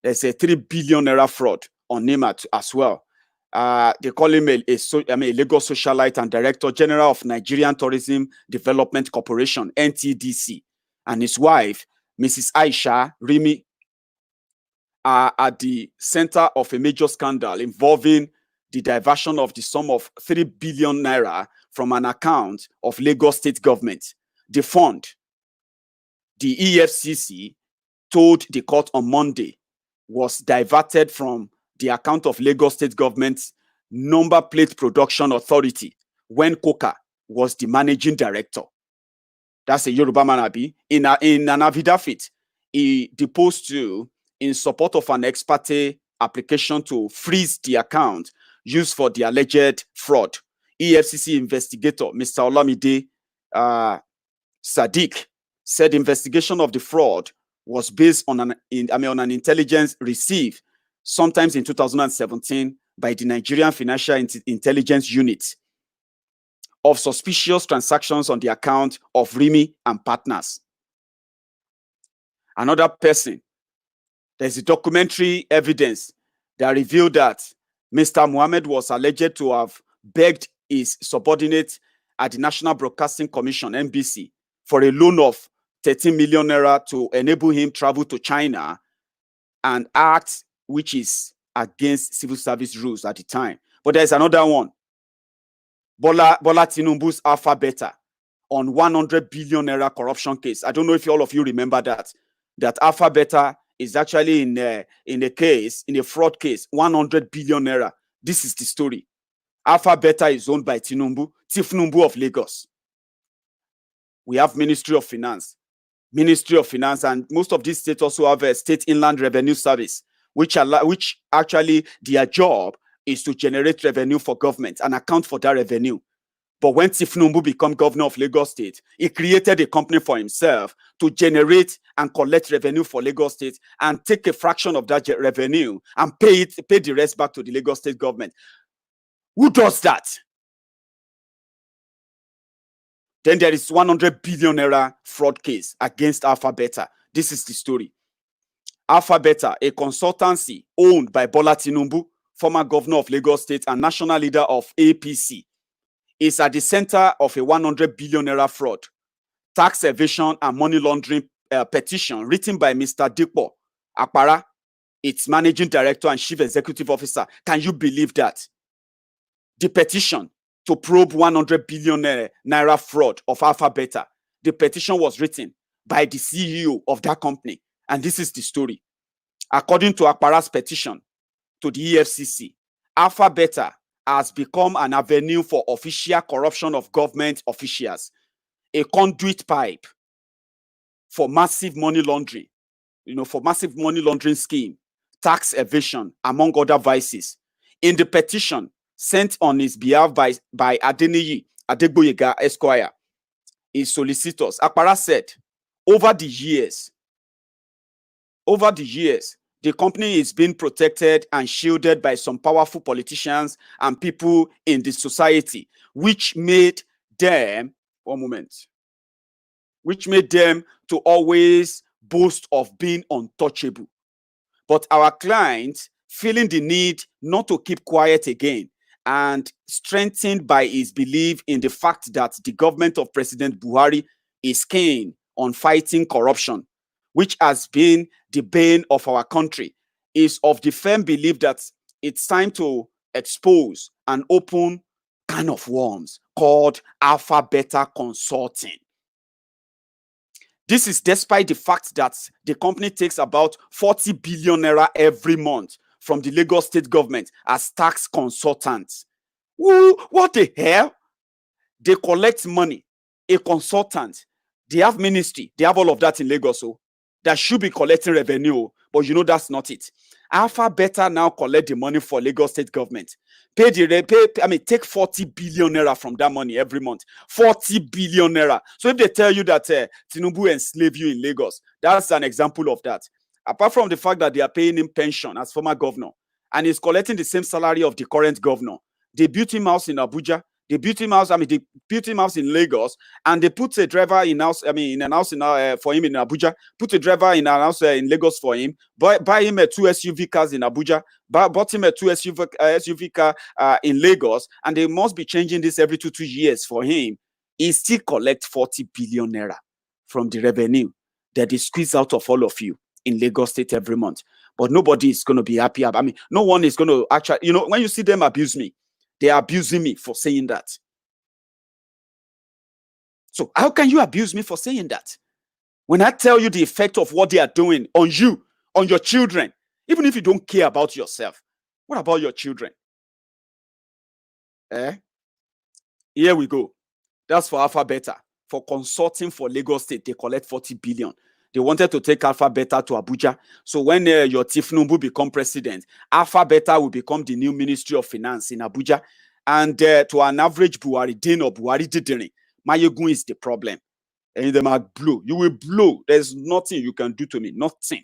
There's a 3 billion naira fraud on him as well. They call him a Lagos socialite and director general of Nigerian Tourism Development Corporation, NTDC, and his wife, Mrs. Aisha Rimi, are at the center of a major scandal involving the diversion of the sum of 3 billion naira from an account of Lagos state government. The fund, the EFCC told the court on Monday, was diverted from the account of Lagos state government's number plate production authority when Koka was the managing director. That's a Yoruba man, Abi. In an affidavit, he deposed to in support of an ex parte application to freeze the account used for the alleged fraud. EFCC investigator Mr. Olamide Sadiq said investigation of the fraud was based on an intelligence received sometimes in 2017 by the Nigerian Financial Intelligence Unit of suspicious transactions on the account of Rimi and partners. Another person, there's a documentary evidence that revealed that Mr. Mohammed was alleged to have begged his subordinate at the National Broadcasting Commission, NBC, for a loan of 13 million naira to enable him travel to China, and act which is against civil service rules at the time. But there's another one. Bola Tinubu's Alpha Beta on 100 billion naira corruption case. I don't know if all of you remember that Alpha Beta is actually in a fraud case, 100 billion naira. This is the story. Alpha Beta is owned by Tinubu of Lagos. We have Ministry of Finance, and most of these states also have a State Inland Revenue Service, which actually their job is to generate revenue for government and account for that revenue. But when Tinubu became governor of Lagos State, he created a company for himself to generate and collect revenue for Lagos State and take a fraction of that revenue and pay the rest back to the Lagos State government. Who does that? Then there is 100 billion naira fraud case against Alpha Beta. This is the story. Alpha Beta, a consultancy owned by Bola Tinubu, former governor of Lagos State and national leader of APC, is at the center of a 100 billion naira fraud, tax evasion and money laundering petition written by Mr. Dipo Akpara, its managing director and chief executive officer. Can you believe that? The petition to probe 100 billion naira fraud of Alpha Beta, the petition was written by the CEO of that company. And this is the story. According to Akpara's petition to the EFCC, Alpha Beta has become an avenue for official corruption of government officials, a conduit pipe for massive money laundering, scheme, tax evasion, among other vices. In the petition sent on his behalf by Adeniyi Adegboyega Esquire, his solicitors, Akpara said, over the years, the company is being protected and shielded by some powerful politicians and people in the society, which made them to always boast of being untouchable. But our client, feeling the need not to keep quiet again, and strengthened by his belief in the fact that the government of President Buhari is keen on fighting corruption, which has been the bane of our country, is of the firm belief that it's time to expose and open can of worms called Alpha Beta Consulting. This is despite the fact that the company takes about 40 billion naira every month from the Lagos State government as tax consultants. Ooh, what the hell? They collect money, a consultant, they have ministry, they have all of that in Lagos, so that should be collecting revenue, but that's not it. Alpha Beta now collect the money for Lagos State government. Take 40 billion naira from that money every month. 40 billion naira. So if they tell you that Tinubu enslave you in Lagos, that's an example of that. Apart from the fact that they are paying him pension as former governor, and he's collecting the same salary of the current governor. They built him house in Abuja. They built him house in Lagos, and they put a driver in house. In an house for him in Abuja. Put a driver in an house in Lagos for him. Buy him 2 SUV cars in Abuja. Bought him a 2 SUV car in Lagos, and they must be changing this every 2 years for him. He still collects 40 billion naira from the revenue that they squeeze out of all of you in Lagos State every month. But nobody is going to be happy. No one is going to actually, when you see them abuse me, they are abusing me for saying that. So how can you abuse me for saying that? When I tell you the effect of what they are doing on you, on your children, even if you don't care about yourself, what about your children? Here we go. That's for Alpha Beta. For consulting for Lagos State, they collect 40 billion. They wanted to take Alpha Beta to Abuja. So when your Tinubu become president, Alpha Beta will become the new Ministry of Finance in Abuja. And to an average Buhari din or Buhari didn't, Maiyegun is the problem. And they might blow. You will blow. There's nothing you can do to me. Nothing.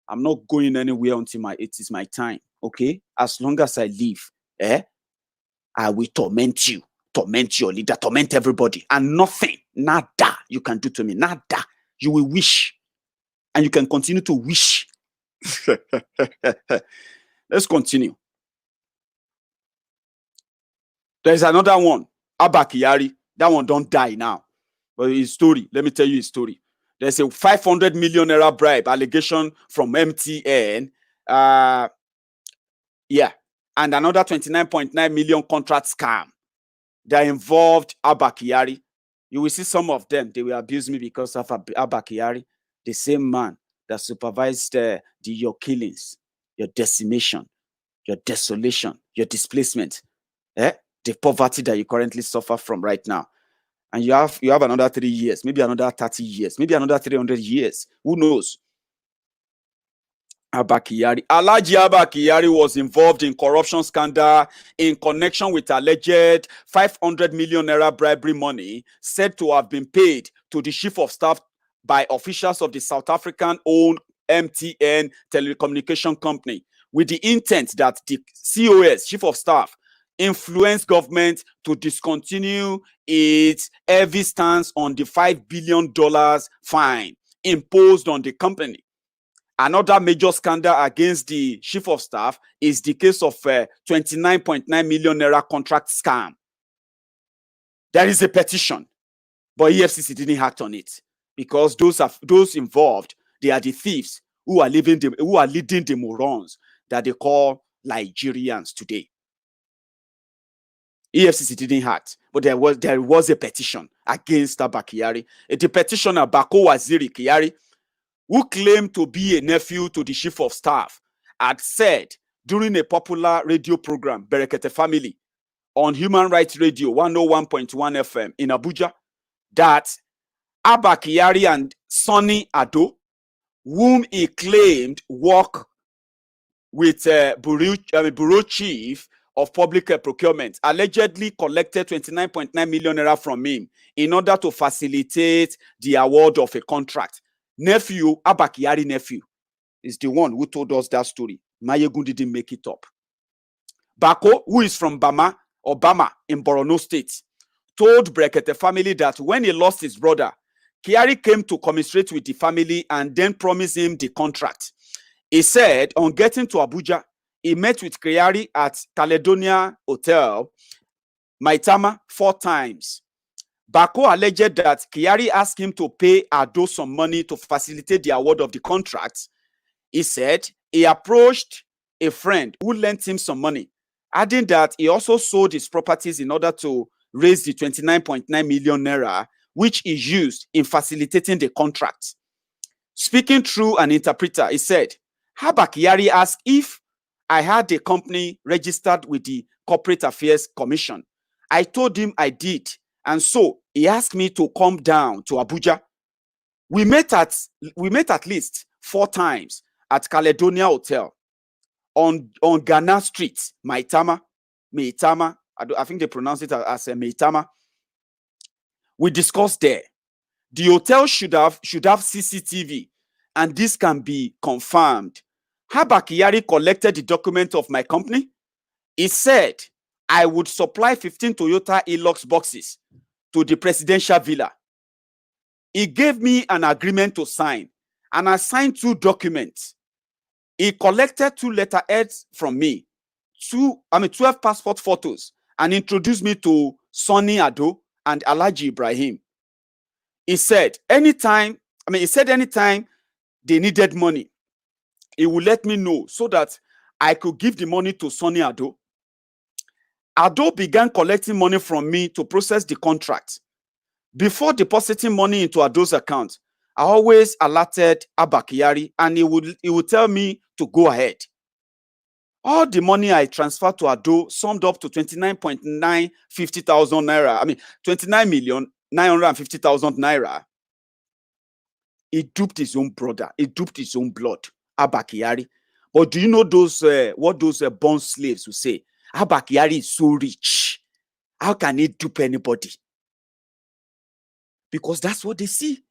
I'm not going anywhere until it is my time. Okay? As long as I live, I will torment you. Torment your leader. Torment everybody. And nothing. Nada you can do to me. Nada. You will wish, and you can continue to wish. Let's continue. There's another one, Abba Kyari. That one don't die now. But his story, let me tell you his story. There's a 500 million naira bribe allegation from MTN. Yeah. And another 29.9 million contract scam that involved Abba Kyari. You will see some of them. They will abuse me because of Abba Kyari, the same man that supervised your killings, your decimation, your desolation, your displacement, the poverty that you currently suffer from right now. And you have another 3 years, maybe another 30 years, maybe another 300 years. Who knows? Abba Kyari. Alhaji Abba Kyari was involved in corruption scandal in connection with alleged 500 million naira bribery money said to have been paid to the chief of staff by officials of the South African-owned MTN telecommunication company, with the intent that the COS, chief of staff, influence government to discontinue its heavy stance on the $5 billion fine imposed on the company. Another major scandal against the chief of staff is the case of 29.9 million naira contract scam. There is a petition, but EFCC didn't act on it because those involved, they are the thieves who are leading the morons that they call Nigerians today. EFCC didn't act, but there was a petition against Abba Kyari. The petitioner Bako Waziri Kyari, who claimed to be a nephew to the chief of staff, had said during a popular radio program, Berekete Family, on Human Rights Radio 101.1 FM in Abuja, that Abba Kyari and Sonny Ado, whom he claimed work with Bureau Chief of Public Procurement, allegedly collected 29.9 million naira from him in order to facilitate the award of a contract. Nephew, Abba Kyari nephew, is the one who told us that story. Maiyegun didn't make it up. Bako, who is from Bama in Borno State, told Berekete Family that when he lost his brother, Kyari came to commiserate with the family and then promised him the contract. He said on getting to Abuja, he met with Kyari at Caledonia Hotel, Maitama, 4 times. Bako alleged that Kyari asked him to pay Ado some money to facilitate the award of the contract. He said he approached a friend who lent him some money, adding that he also sold his properties in order to raise the 29.9 million naira, which he used in facilitating the contract. Speaking through an interpreter, he said, Abba Kyari asked if I had a company registered with the Corporate Affairs Commission. I told him I did, and so he asked me to come down to Abuja. We met at least 4 times at Caledonia Hotel on Ghana Street, Maitama. I think they pronounce it as Maitama. We discussed there. The hotel should have CCTV, and this can be confirmed. Abba Kyari collected the document of my company. He said I would supply 15 Toyota Hilux boxes to the presidential villa. He gave me an agreement to sign, and I signed 2 documents. He collected 2 letterheads from me, 12 passport photos, and introduced me to Sonny Ado and Alhaji Ibrahim. He said anytime they needed money, he would let me know so that I could give the money to Sonny Ado. Ado began collecting money from me to process the contract. Before depositing money into Ado's account, I always alerted Abba Kyari, and he would tell me to go ahead. All the money I transferred to Ado summed up to 29.950,000 naira. 29,950,000 naira. He duped his own brother. He duped his own blood, Abba Kyari. But do you know what those bond slaves will say? Abba Kyari is so rich. How can he dupe anybody? Because that's what they see.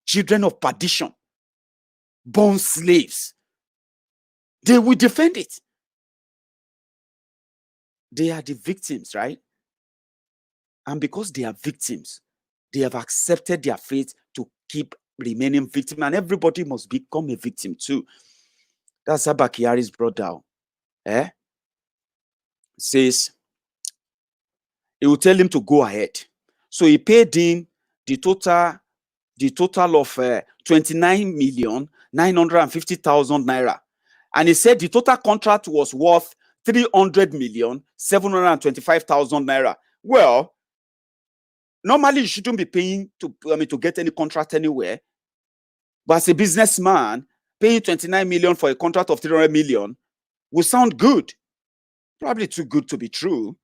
Children of perdition, bond slaves. They will defend it. They are the victims, right? And because they are victims, they have accepted their fate to keep remaining victim, and everybody must become a victim too. That's Abba Kyari's brother. Says He will tell him to go ahead. So he paid him the total of 29,950,000 naira. And he said the total contract was worth 300,725,000 naira. Well, normally you shouldn't be paying to get any contract anywhere. But as a businessman, paying 29 million for a contract of 300 million will sound good. Probably too good to be true.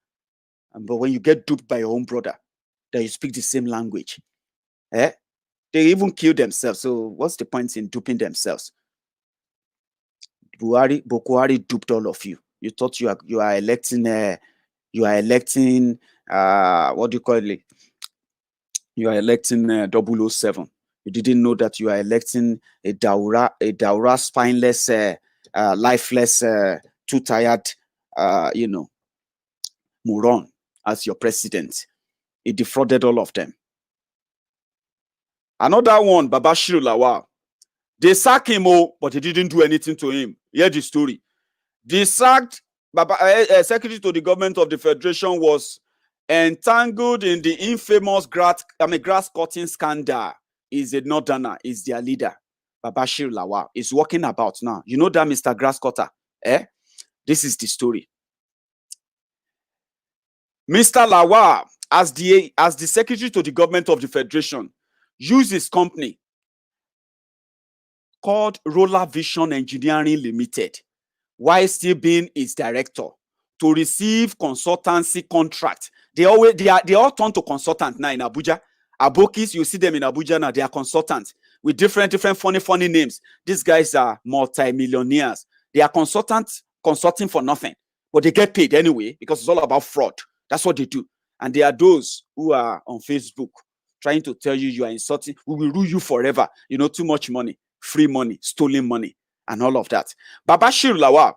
But when you get duped by your own brother, that you speak the same language, they even kill themselves. So what's the point in duping themselves? Boko Haram duped all of you. You thought you are electing what do you call it? You are electing 007. You didn't know that you are electing a Daura spineless, lifeless, too tired, moron as your president. He defrauded all of them. Another one, Babashiru Lawal. They sacked him, but he didn't do anything to him. Hear the story. They sacked Secretary to the Government of the Federation was entangled in the infamous grass cutting scandal. Is a northerner, is their leader. Babashiru Lawal is walking about now. You know that Mr. Grass Cutter? This is the story. Mr. Lawal, as the Secretary to the Government of the Federation, used his company called Roller Vision Engineering Limited, while still being its director, to receive consultancy contract. They all turn to consultant now in Abuja. Abokis, you see them in Abuja now, they are consultants with different funny names. These guys are multi-millionaires. They are consulting for nothing, but they get paid anyway because it's all about fraud. That's what they do. And there are those who are on Facebook trying to tell you are insulting. We will rule you forever. You know, too much money, free money, stolen money, and all of that. Babashiru Lawal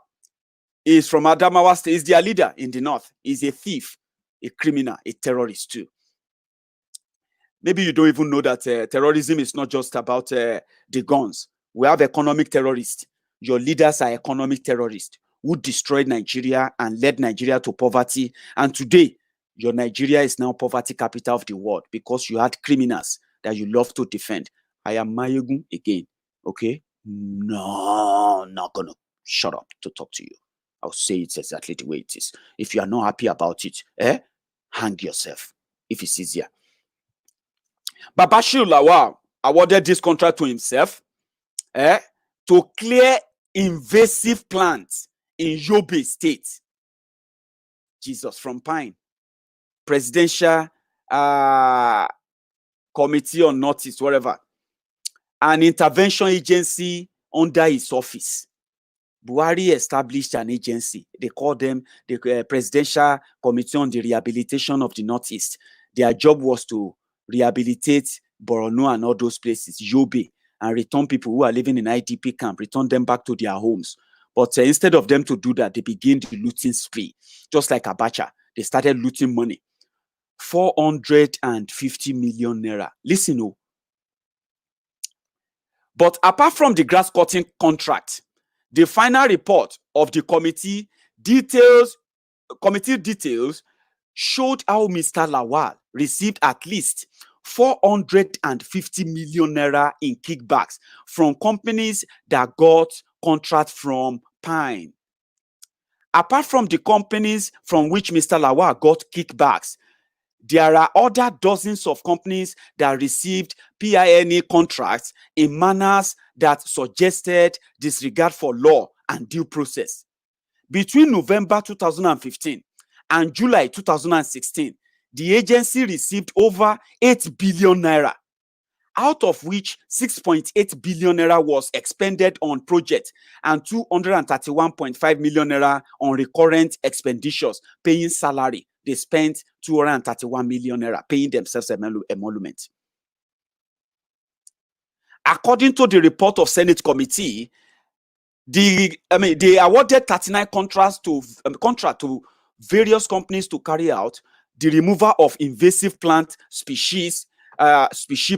is from Adamawa State. He's their leader in the north. He's a thief, a criminal, a terrorist too. Maybe you don't even know that terrorism is not just about the guns. We have economic terrorists. Your leaders are economic terrorists who destroyed Nigeria and led Nigeria to poverty. And today, your Nigeria is now poverty capital of the world because you had criminals that you love to defend. I am Maiyegun again, okay? No, I'm not going to shut up to talk to you. I'll say it exactly the way it is. If you are not happy about it, hang yourself if it's easier. Babashiru Lawal awarded this contract to himself to clear invasive plants in Yobe State. Jesus, from Pine. Presidential Committee on Notice, whatever. An intervention agency under his office. Buhari established an agency. They call them the Presidential Committee on the Rehabilitation of the Northeast. Their job was to rehabilitate Borno and all those places, Yobe, and return people who are living in IDP camp, return them back to their homes. But instead of them to do that, they begin the looting spree. Just like Abacha, they started looting money. 450 million naira. Listen, oh. But apart from the grass cutting contract, the final report of the committee details showed how Mr. Lawal received at least 450 million naira in kickbacks from companies that got contract from Pine. Apart from the companies from which Mr. Lawal got kickbacks, there are other dozens of companies that received PINA contracts in manners that suggested disregard for law and due process. Between November 2015 and July 2016, the agency received over 8 billion naira, out of which 6.8 billion naira was expended on projects and 231.5 million naira on recurrent expenditures, paying salary. They spent 231 million naira paying themselves emolument. According to the report of Senate committee, they awarded 39 contract to various companies to carry out the removal of invasive plant species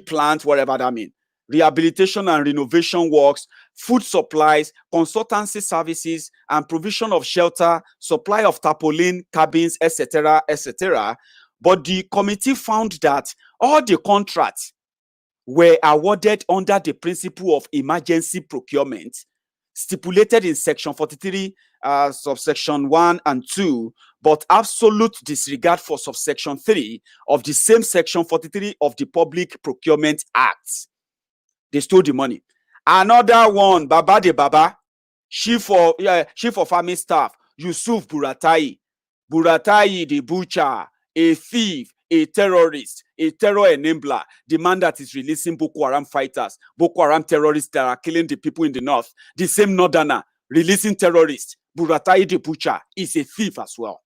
plant, whatever that means, rehabilitation and renovation works, food supplies, consultancy services, and provision of shelter, supply of tarpaulin cabins, etc., etc., But the committee found that all the contracts were awarded under the principle of emergency procurement stipulated in section 43, subsection 1 and 2, but absolute disregard for subsection 3 of the same section 43 of the Public Procurement Act. They stole the money. Another one, Baba de Baba, chief of army staff, Yusuf Buratai the butcher, a thief, a terrorist, a terror enabler, the man that is releasing Boko Haram fighters, Boko Haram terrorists that are killing the people in the north, the same northerner releasing terrorists. Buratai the butcher is a thief as well.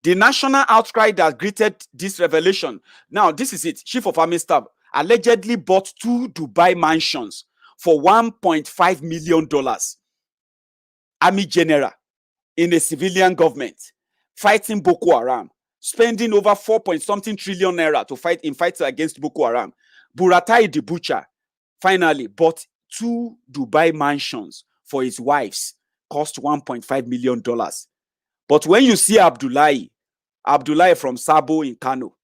The national outcry that greeted this revelation, now this is it, chief of army staff allegedly bought 2 Dubai mansions for $1.5 million. Army general in a civilian government fighting Boko Haram, spending over 4-something trillion naira to fight against Boko Haram. Buratai the butcher finally bought 2 Dubai mansions for his wives, cost $1.5 million. But when you see Abdullahi from Sabo in Kano,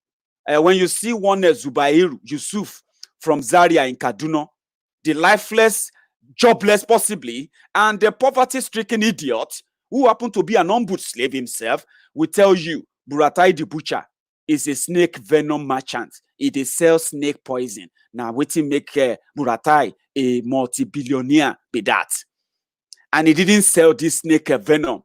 when you see one Zubairu Yusuf from Zaria in Kaduna, the lifeless, jobless possibly, and the poverty-stricken idiot who happened to be an ombud slave himself, will tell you Buratai the butcher is a snake venom merchant. He sells snake poison. Now, waiting make Buratai a multi-billionaire be that. And he didn't sell this snake venom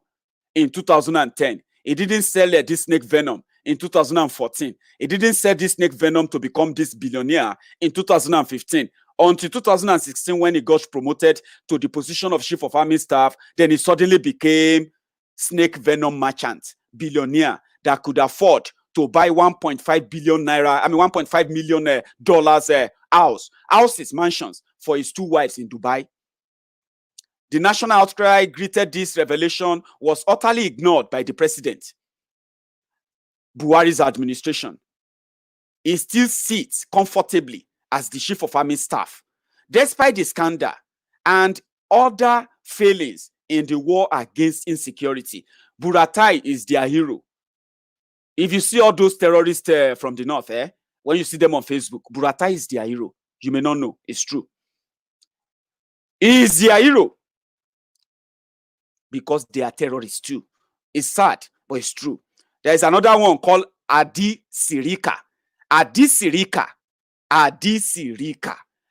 in 2010. He didn't sell this snake venom in 2014. He didn't sell this snake venom to become this billionaire in 2015. Until 2016, when he got promoted to the position of chief of army staff, then he suddenly became snake venom merchant, billionaire that could afford to buy 1.5 billion naira, $1.5 million houses, mansions for his 2 wives in Dubai. The national outcry greeted this revelation was utterly ignored by the president, Buhari's administration. He still sits comfortably as the chief of army staff, despite the scandal and other failings in the war against insecurity. Buratai is their hero. If you see all those terrorists from the north, when you see them on Facebook, Buratai is their hero. You may not know, it's true. He is their hero because they are terrorists too. It's sad, but it's true. There is another one called Adi Sirika. Adi Sirika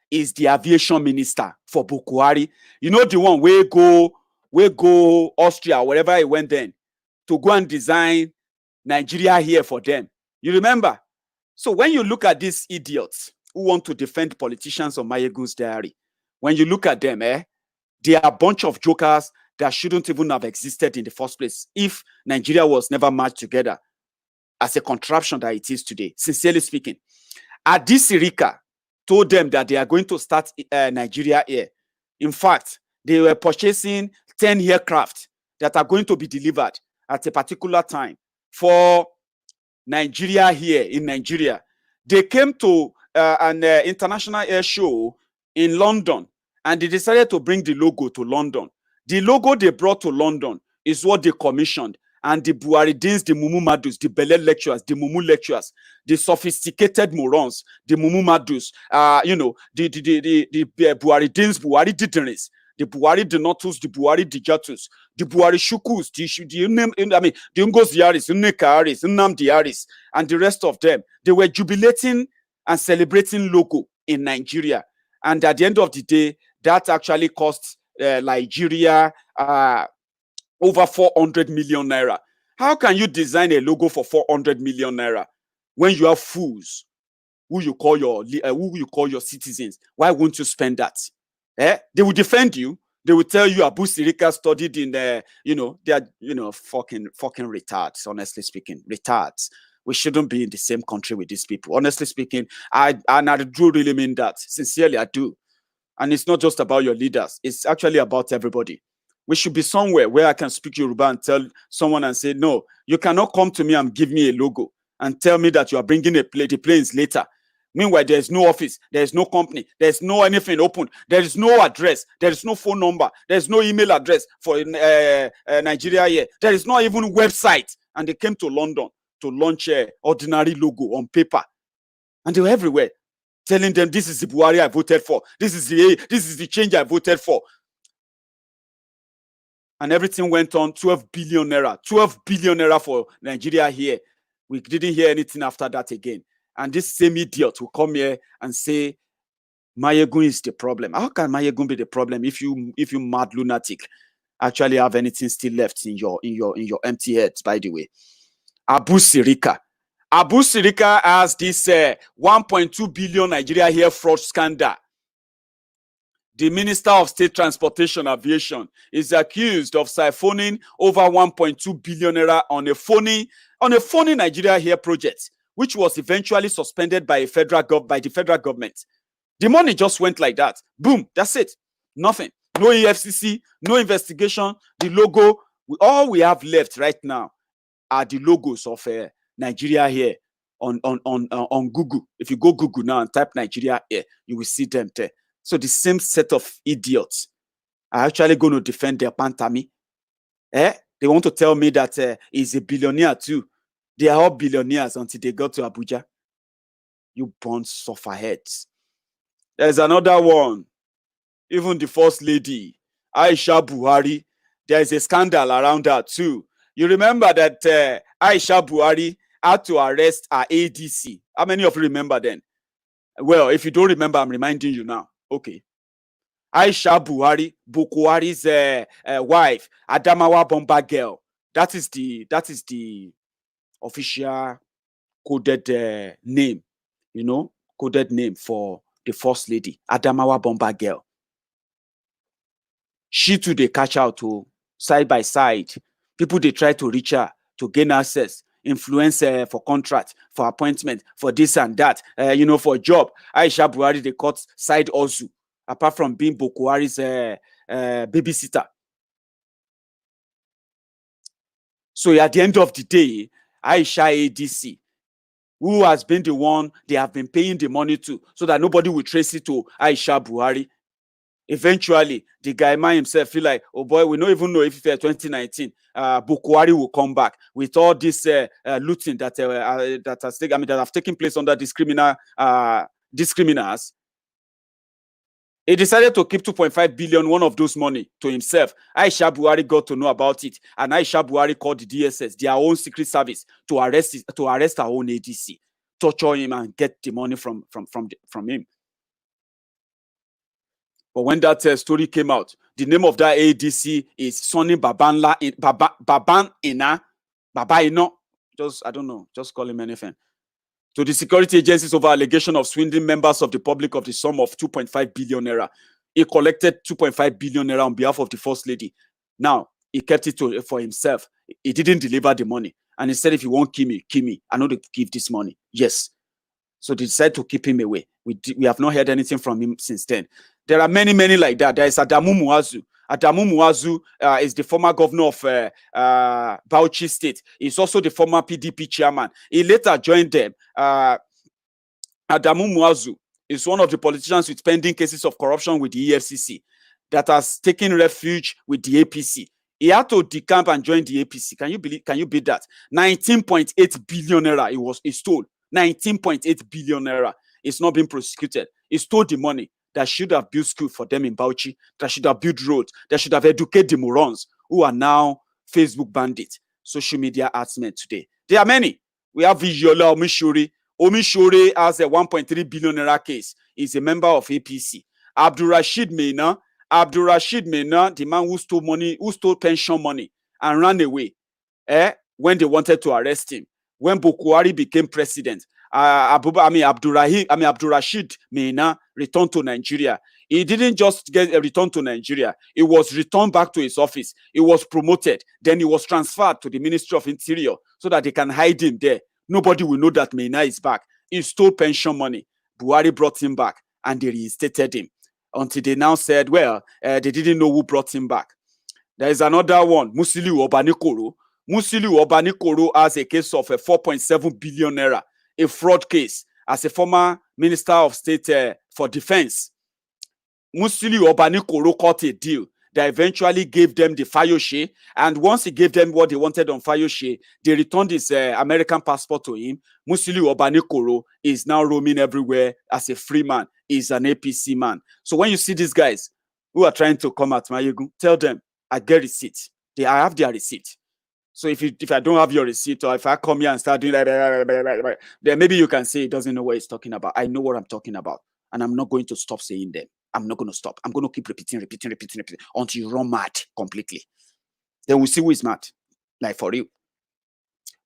is the aviation minister for Buhari. You know, the one we go Austria, wherever he went then, to go and design Nigeria here for them. You remember? So when you look at these idiots who want to defend politicians on Maiyegun's diary, when you look at them, they are a bunch of jokers that shouldn't even have existed in the first place if Nigeria was never merged together as a contraption that it is today, sincerely speaking. Adi Sirika told them that they are going to start Nigeria Air. In fact, they were purchasing 10 aircraft that are going to be delivered at a particular time for Nigeria here in Nigeria. They came to an international air show in London, and they decided to bring the logo to London. The logo they brought to London is what they commissioned. And the Buharidins, the Mumu Madus, the Belel lecturers, the Mumu lecturers, the sophisticated morons, the Mumu Madus, the Buharidins, Buhari Didris, the Buhari Denotus, the Buhari Dijatus, the Buhari Shukus, the Ungos Yaris, Unekaris, Nnamdi Yaris, and the rest of them. They were jubilating and celebrating logo in Nigeria. And at the end of the day, that actually cost Nigeria over 400 million naira. How can you design a logo for 400 million naira when you have fools who you call your citizens? Why won't you spend that? They will defend you. They will tell you Abu Sirika studied in they are fucking retards, honestly speaking. Retards. We shouldn't be in the same country with these people. Honestly speaking, I do really mean that. Sincerely, I do. And it's not just about your leaders. It's actually about everybody. We should be somewhere where I can speak Yoruba and tell someone and say, no, you cannot come to me and give me a logo and tell me that you are bringing the planes later. Meanwhile, there is no office, there is no company, there is no anything open, there is no address, there is no phone number, there is no email address for Nigeria here. There is not even website. and they came to London to launch a ordinary logo on paper. And they were everywhere telling them, this is the Buhari I voted for. This is the change I voted for. And everything went on. 12 billion naira. 12 billion naira for Nigeria here. We didn't hear anything after that again. And this same idiot will come here and say, Maiyegun is the problem. How can Maiyegun be the problem if you mad lunatic actually have anything still left in your empty heads, by the way? Abu Sirika has this 1.2 billion Nigeria here fraud scandal. The Minister of State Transportation Aviation is accused of siphoning over 1.2 billion naira on a phony Nigeria here project, which was eventually suspended by the federal government. The money just went like that. Boom, that's it. Nothing. No EFCC, no investigation. The logo, all we have left right now are the logos of Nigeria here on Google. If you go Google now and type Nigeria here, you will see them there. So the same set of idiots are actually going to defend their pantami. They want to tell me that he's a billionaire too. They are all billionaires until they go to Abuja. You born sufferheads. There's another one. Even the First Lady, Aisha Buhari, there is a scandal around her too. You remember that Aisha Buhari had to arrest her ADC. How many of you remember then? Well, if you don't remember, I'm reminding you now. Okay. Aisha Buhari, Buhari's wife, Adamawa Bomba girl. That is the official coded name, coded name for the First Lady, Adamawa Bomba girl. She too, they catch out to side by side. People, they try to reach her to gain access, influence for contract, for appointment, for this and that, for a job. Aisha Buhari, they caught side also, apart from being Buhari's babysitter. So at the end of the day, Aisha ADC, who has been the one they have been paying the money to, so that nobody will trace it to Aisha Buhari. Eventually, the guy man himself feel like, oh boy, we don't even know if 2019 Buhari will come back with all this looting that have taken place under these criminals. He decided to keep 2.5 billion, one of those money, to himself. Aisha Buhari got to know about it, and Aisha Buhari called the DSS, their own secret service, to arrest her own ADC, torture him, and get the money from him. But when that story came out, the name of that ADC is Sonny Baba Ino. I don't know, just call him anything. To the security agencies over allegation of swindling members of the public of the sum of 2.5 billion naira. He collected 2.5 billion naira on behalf of the First Lady. Now, he kept it for himself. He didn't deliver the money. And he said, if you won't kill me. I know to give this money. Yes. So they decided to keep him away. We have not heard anything from him since then. There are many like that. There is Adamu Muazu. Adamu Muazu is the former governor of Bauchi State. He's also the former PDP chairman. He later joined them. Adamu Muazu is one of the politicians with pending cases of corruption with the EFCC that has taken refuge with the APC. He had to decamp and join the APC. Can you beat that? 19.8 billion naira he stole. 19.8 billion naira. It's not being prosecuted. He stole the money that should have built school for them in Bauchi, that should have built roads, that should have educated the morons who are now Facebook bandits, social media herdsmen today. There are many. We have Vijiola Omishori. Omishori has a 1.3 billion naira case. He's a member of APC. Abdurrashid Mena, the man who stole money, who stole pension money and ran away when they wanted to arrest him. When Buhari became president, Abdurrashid Mena returned to Nigeria. He didn't just get a return to Nigeria. He was returned back to his office. He was promoted. Then he was transferred to the Ministry of Interior so that they can hide him there. Nobody will know that Mena is back. He stole pension money. Buhari brought him back and they reinstated him until they now said, well, they didn't know who brought him back. There is another one, Musiliu Obanikoro. Musiliu Obanikoro has a case of a 4.7 billion naira, a fraud case, as a former Minister of State for Defense. Musiliu Obanikoro cut a deal that eventually gave them the Fayoshe. And once he gave them what they wanted on Fayoshe, they returned his American passport to him. Musiliu Obanikoro is now roaming everywhere as a free man. He's an APC man. So when you see these guys who are trying to come at Maiyegun, tell them, I get receipt. I have their receipt. So if I don't have your receipt, or if I come here and start doing like, then maybe you can say he doesn't know what he's talking about. I know what I'm talking about, and I'm not going to stop saying them. I'm not going to stop. I'm going to keep repeating until you run mad completely. Then we'll see who is mad, like for real.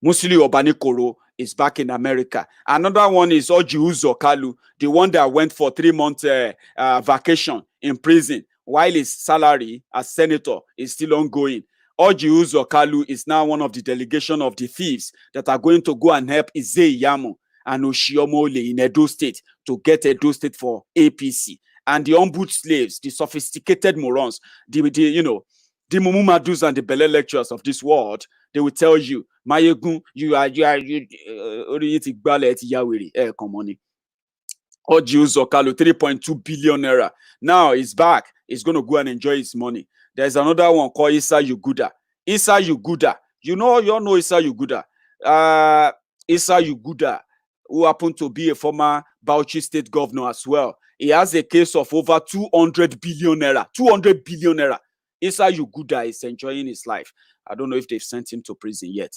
Musiliu Obanikoro is back in America. Another one is Orji Uzor Kalu, the one that went for 3-month vacation in prison while his salary as senator is still ongoing. Orji Uzor Kalu is now one of the delegation of the thieves that are going to go and help Ize Iyamu and Oshiomole in Edo State to get Edo State for APC. And the ombudsman slaves, the sophisticated morons, the Mumumadus and the Bele lecturers of this world, they will tell you, Maiyegun, you come on. Orji Uzor Kalu, 3.2 billion naira. Now he's back. He's going to go and enjoy his money. There's another one called Issa Yuguda. Issa Yuguda. You all know Issa Yuguda. Issa Yuguda, who happened to be a former Bauchi state governor as well. He has a case of over 200 billion naira. 200 billion naira. Issa Yuguda is enjoying his life. I don't know if they've sent him to prison yet.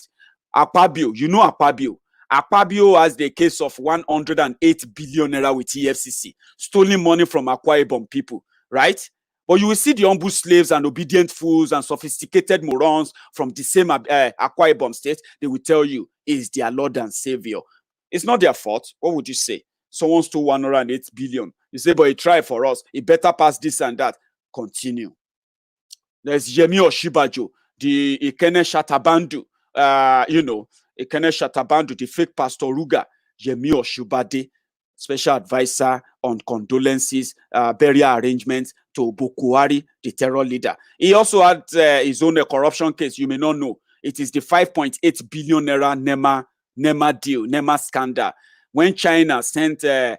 Akpabio, you know Akpabio. Akpabio has the case of 108 billion naira with EFCC. Stolen money from Akwa Ibom people, right? But you will see the humble slaves and obedient fools and sophisticated morons from the same Akwa Ibom state. They will tell you is their Lord and Savior. It's not their fault. What would you say? Someone stole 108 billion. You say, but he tried for us. He better pass this and that. Continue. There's Yemi Oshibajo, the Ikene Shatabandu, Ikene Shatabandu, the fake Pastor Ruga, Yemi Oshibade, special advisor on condolences, burial arrangements to Bukuari, the terror leader. He also had his own corruption case. You may not know. It is the 5.8 billion naira NEMA deal, NEMA scandal. When China sent a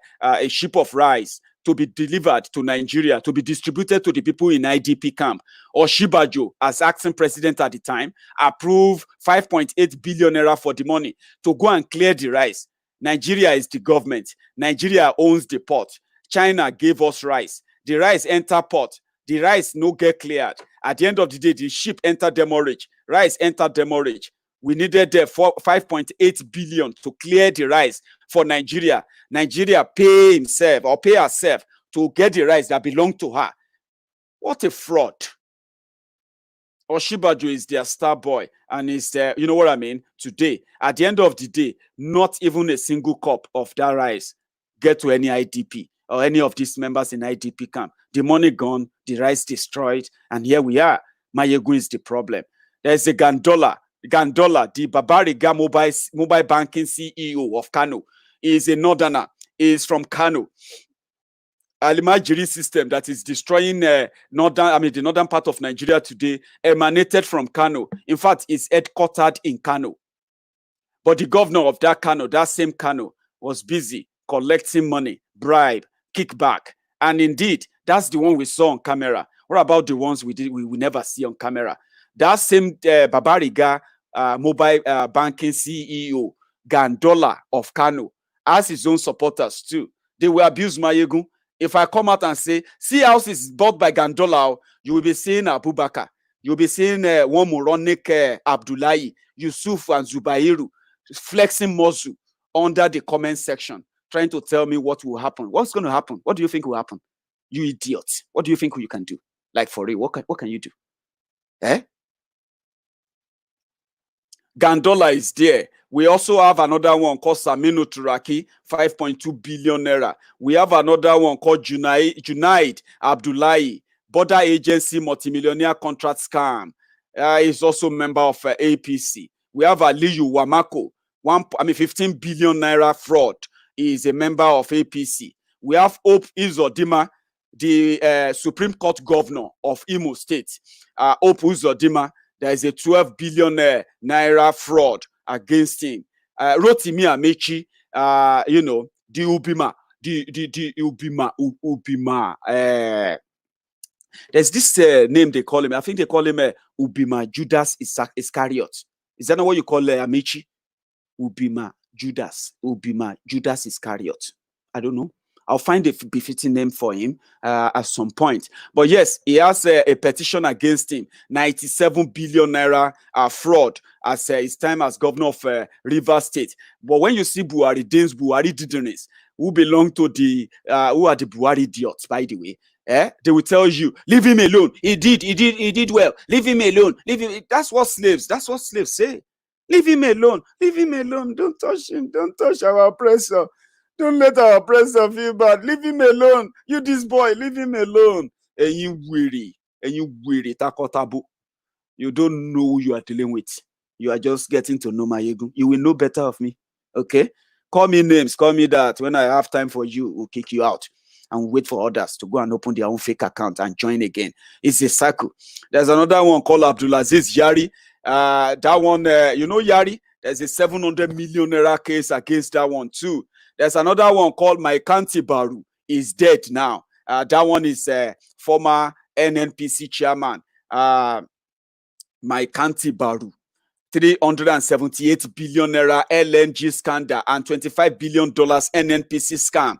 ship of rice to be delivered to Nigeria, to be distributed to the people in IDP camp, Oshibajo, as acting president at the time, approved 5.8 billion naira for the money to go and clear the rice. Nigeria is the government. Nigeria owns the port. China gave us rice. The rice enter port. The rice no get cleared. At the end of the day, the ship entered demurrage. Rice entered demurrage. We needed 5.8 billion to clear the rice for Nigeria. Nigeria pay himself or pay herself to get the rice that belonged to her. What a fraud. Oshibajo is their star boy, and is you know what I mean? Today, at the end of the day, not even a single cup of that rice get to any IDP or any of these members in IDP camp. The money gone, the rice destroyed, and here we are. Maiyegun is the problem. There's a Gandola, the Babariga mobile banking CEO of Kano. He is a northerner. He is from Kano. Alimajiri system that is destroying the northern part of Nigeria today emanated from Kano. In fact, it's headquartered in Kano. But the governor of that Kano, that same Kano, was busy collecting money, bribe, kickback. And indeed, that's the one we saw on camera. What about the ones we never see on camera? That same Babariga mobile banking CEO, Gandola of Kano, has his own supporters too. They will abuse Maiyegun. If I come out and say, see house is bought by Gandola, you will be seeing Abubakar. You will be seeing one moronic Abdullahi, Yusuf and Zubairu flexing muscle under the comment section, trying to tell me what will happen. What's going to happen? What do you think will happen? You idiot. What do you think you can do? Like for real, what can you do? Gandola is there. We also have another one called Saminu Turaki, 5.2 billion naira. We have another one called Junaid Abdullahi, border agency multimillionaire contract scam. He's also a member of APC. We have Aliyu Wamako, 15 billion naira fraud. He is a member of APC. We have Hope Uzodinma, the Supreme Court governor of Imo State. Hope Uzodinma, there is a 12 billion naira fraud against him. Rotimi Amechi, the Ubima, There's this name they call him. I think they call him Ubima Judas Iscariot. Is that not what you call Amici? Ubima Judas Iscariot. I don't know. I'll find a befitting name for him at some point. But yes, he has a petition against him. 97 billion naira fraud as his time as governor of Rivers State. But when you see Buhari, Danes Buhari Didonis, who belong to the, who are the Buhari idiots, by the way, they will tell you, leave him alone. He did well. Leave him alone. Leave him. That's what slaves say. Leave him alone. Leave him alone. Don't touch him. Don't touch our oppressor. Don't let our oppressor feel bad. Leave him alone. You, this boy, leave him alone. And you weary, takotabu. You don't know who you are dealing with. You are just getting to know Maiyegun. You will know better of me. Okay? Call me names. Call me that. When I have time for you, we'll kick you out. And wait for others to go and open their own fake account and join again. It's a cycle. There's another one called Abdulaziz Yari. That one, you know Yari? There's a 700 million naira case against that one too. There's another one called Maiyegun Baru. He's dead now. That one is former NNPC chairman, Maiyegun Baru. 378 billion naira LNG scandal and $25 billion NNPC scam.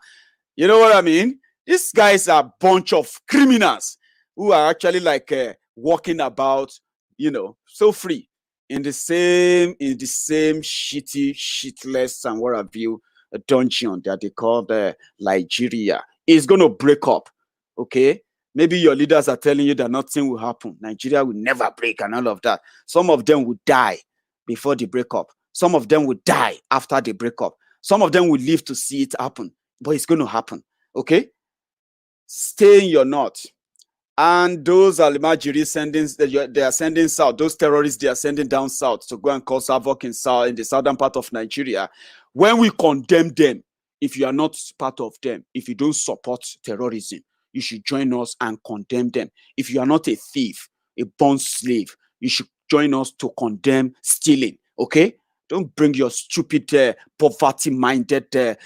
You know what I mean? These guys are a bunch of criminals who are actually like walking about, you know, so free in the same shitty, shitless, and what have you, a dungeon that they call the Nigeria. It's going to break up, okay? Maybe your leaders are telling you that nothing will happen. Nigeria will never break and all of that. Some of them will die before the breakup. Some of them will die after the breakup. Some of them will live to see it happen. But it's going to happen, okay? Stay in your knot. And those Alimajiri they are sending south. Those terrorists, they are sending down south to go and cause havoc in the southern part of Nigeria. When we condemn them, if you are not part of them, if you don't support terrorism, you should join us and condemn them. If you are not a thief, a born slave, you should join us to condemn stealing, okay? Don't bring your stupid, poverty-minded,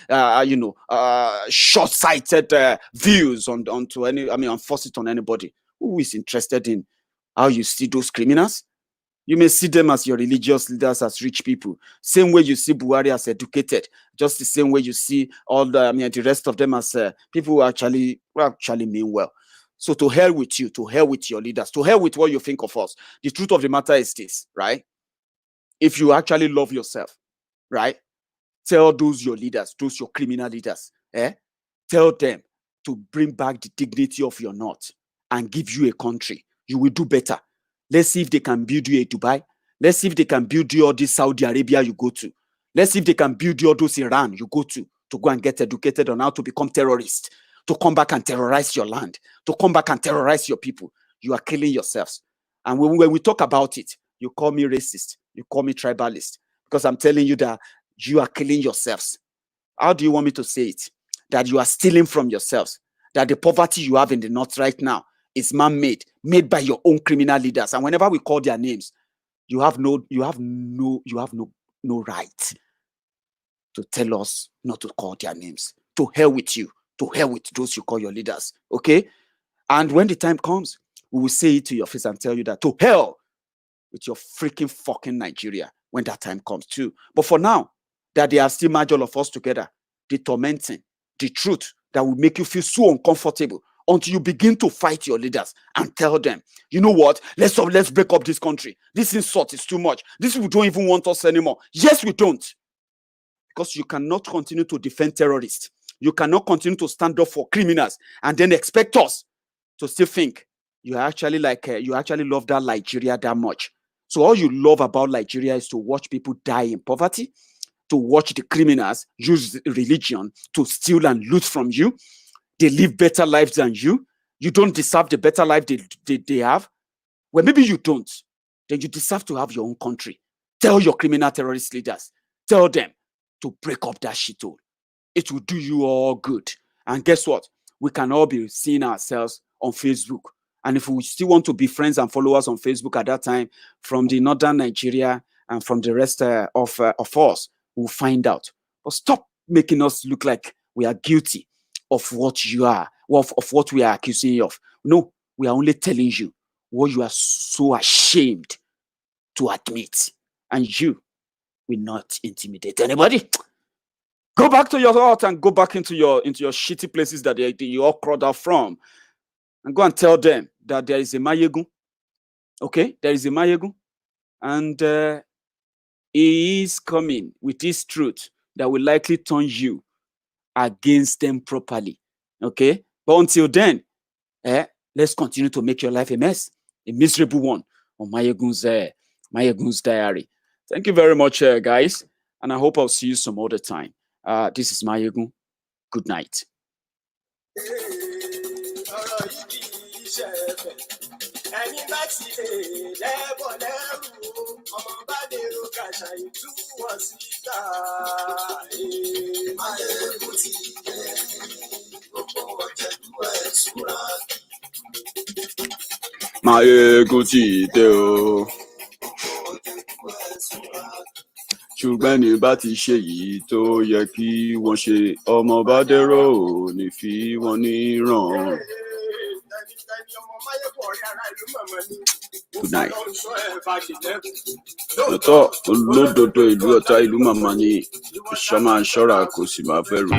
short-sighted views onto and force it on anybody. Who is interested in how you see those criminals? You may see them as your religious leaders, as rich people. Same way you see Buhari as educated. Just the same way you see all the rest of them as people who actually mean well. So to hell with you, to hell with your leaders, to hell with what you think of us. The truth of the matter is this, right? If you actually love yourself, right? Tell those your leaders, those your criminal leaders, tell them to bring back the dignity of your north and give you a country. You will do better. Let's see if they can build you a Dubai. Let's see if they can build you all this Saudi Arabia you go to. Let's see if they can build you all those Iran you go to go and get educated on how to become terrorists, to come back and terrorize your land, to come back and terrorize your people. You are killing yourselves. And when we talk about it, you call me racist. You call me tribalist. Because I'm telling you that you are killing yourselves. How do you want me to say it? That you are stealing from yourselves. That the poverty you have in the north right now is man-made, made by your own criminal leaders. And whenever we call their names, you have no right to tell us not to call their names. To hell with you. To hell with those you call your leaders. Okay? And when the time comes, we will say it to your face and tell you that to hell with your freaking fucking Nigeria when that time comes too. But for now, that they are still merged all of us together, the tormenting, the truth that will make you feel so uncomfortable until you begin to fight your leaders and tell them, you know what, let's break up this country. This insult is too much. This people don't even want us anymore. Yes, we don't. Because you cannot continue to defend terrorists. You cannot continue to stand up for criminals and then expect us to still think you actually love that Nigeria that much. So all you love about Nigeria is to watch people die in poverty, to watch the criminals use religion to steal and loot from you. They live better lives than you. You don't deserve the better life they have. Well, maybe you don't. Then you deserve to have your own country. Tell your criminal terrorist leaders. Tell them to break up that shithole. It will do you all good. And guess what? We can all be seeing ourselves on Facebook. And if we still want to be friends and followers on Facebook at that time, from the northern Nigeria and from the rest of us, we'll find out. But stop making us look like we are guilty of what you are, of what we are accusing you of. No, We are only telling you what you are so ashamed to admit, and you will not intimidate anybody. Go back to your heart and go back into your shitty places that you all crawled out from, and go and tell them that there is a Maiyegun. Okay, there is a Maiyegun, and he is coming with his truth that will likely turn you against them properly. Okay, but until then, let's continue to make your life a mess, a miserable one, on Maiyegun's diary. Thank you very much, guys, and I hope I'll see you some other time. This is Maiyegun. Good night. ẹni bá ti lè lẹ́bọ̀ lẹ́rù ọmọ bá dèrò kàṣà ìtúwọ̀ síta. Maiyegun ti dé gbogbo ọ̀jẹ̀lú ẹ̀ súra. Maiyegun ti dé o. Ṣùgbọ́n ní bá ti ṣe yìí tó yẹ kí wọ́n ṣe, ọmọ bá dèrò ò ní fi wọ́n ní ràn. Good night. Lọ́tọ̀ olódodo ìlú ọ̀tá ìlú màmá ni ìṣọ́ máa ń ṣọ́ra kò sì máa bẹ̀rù.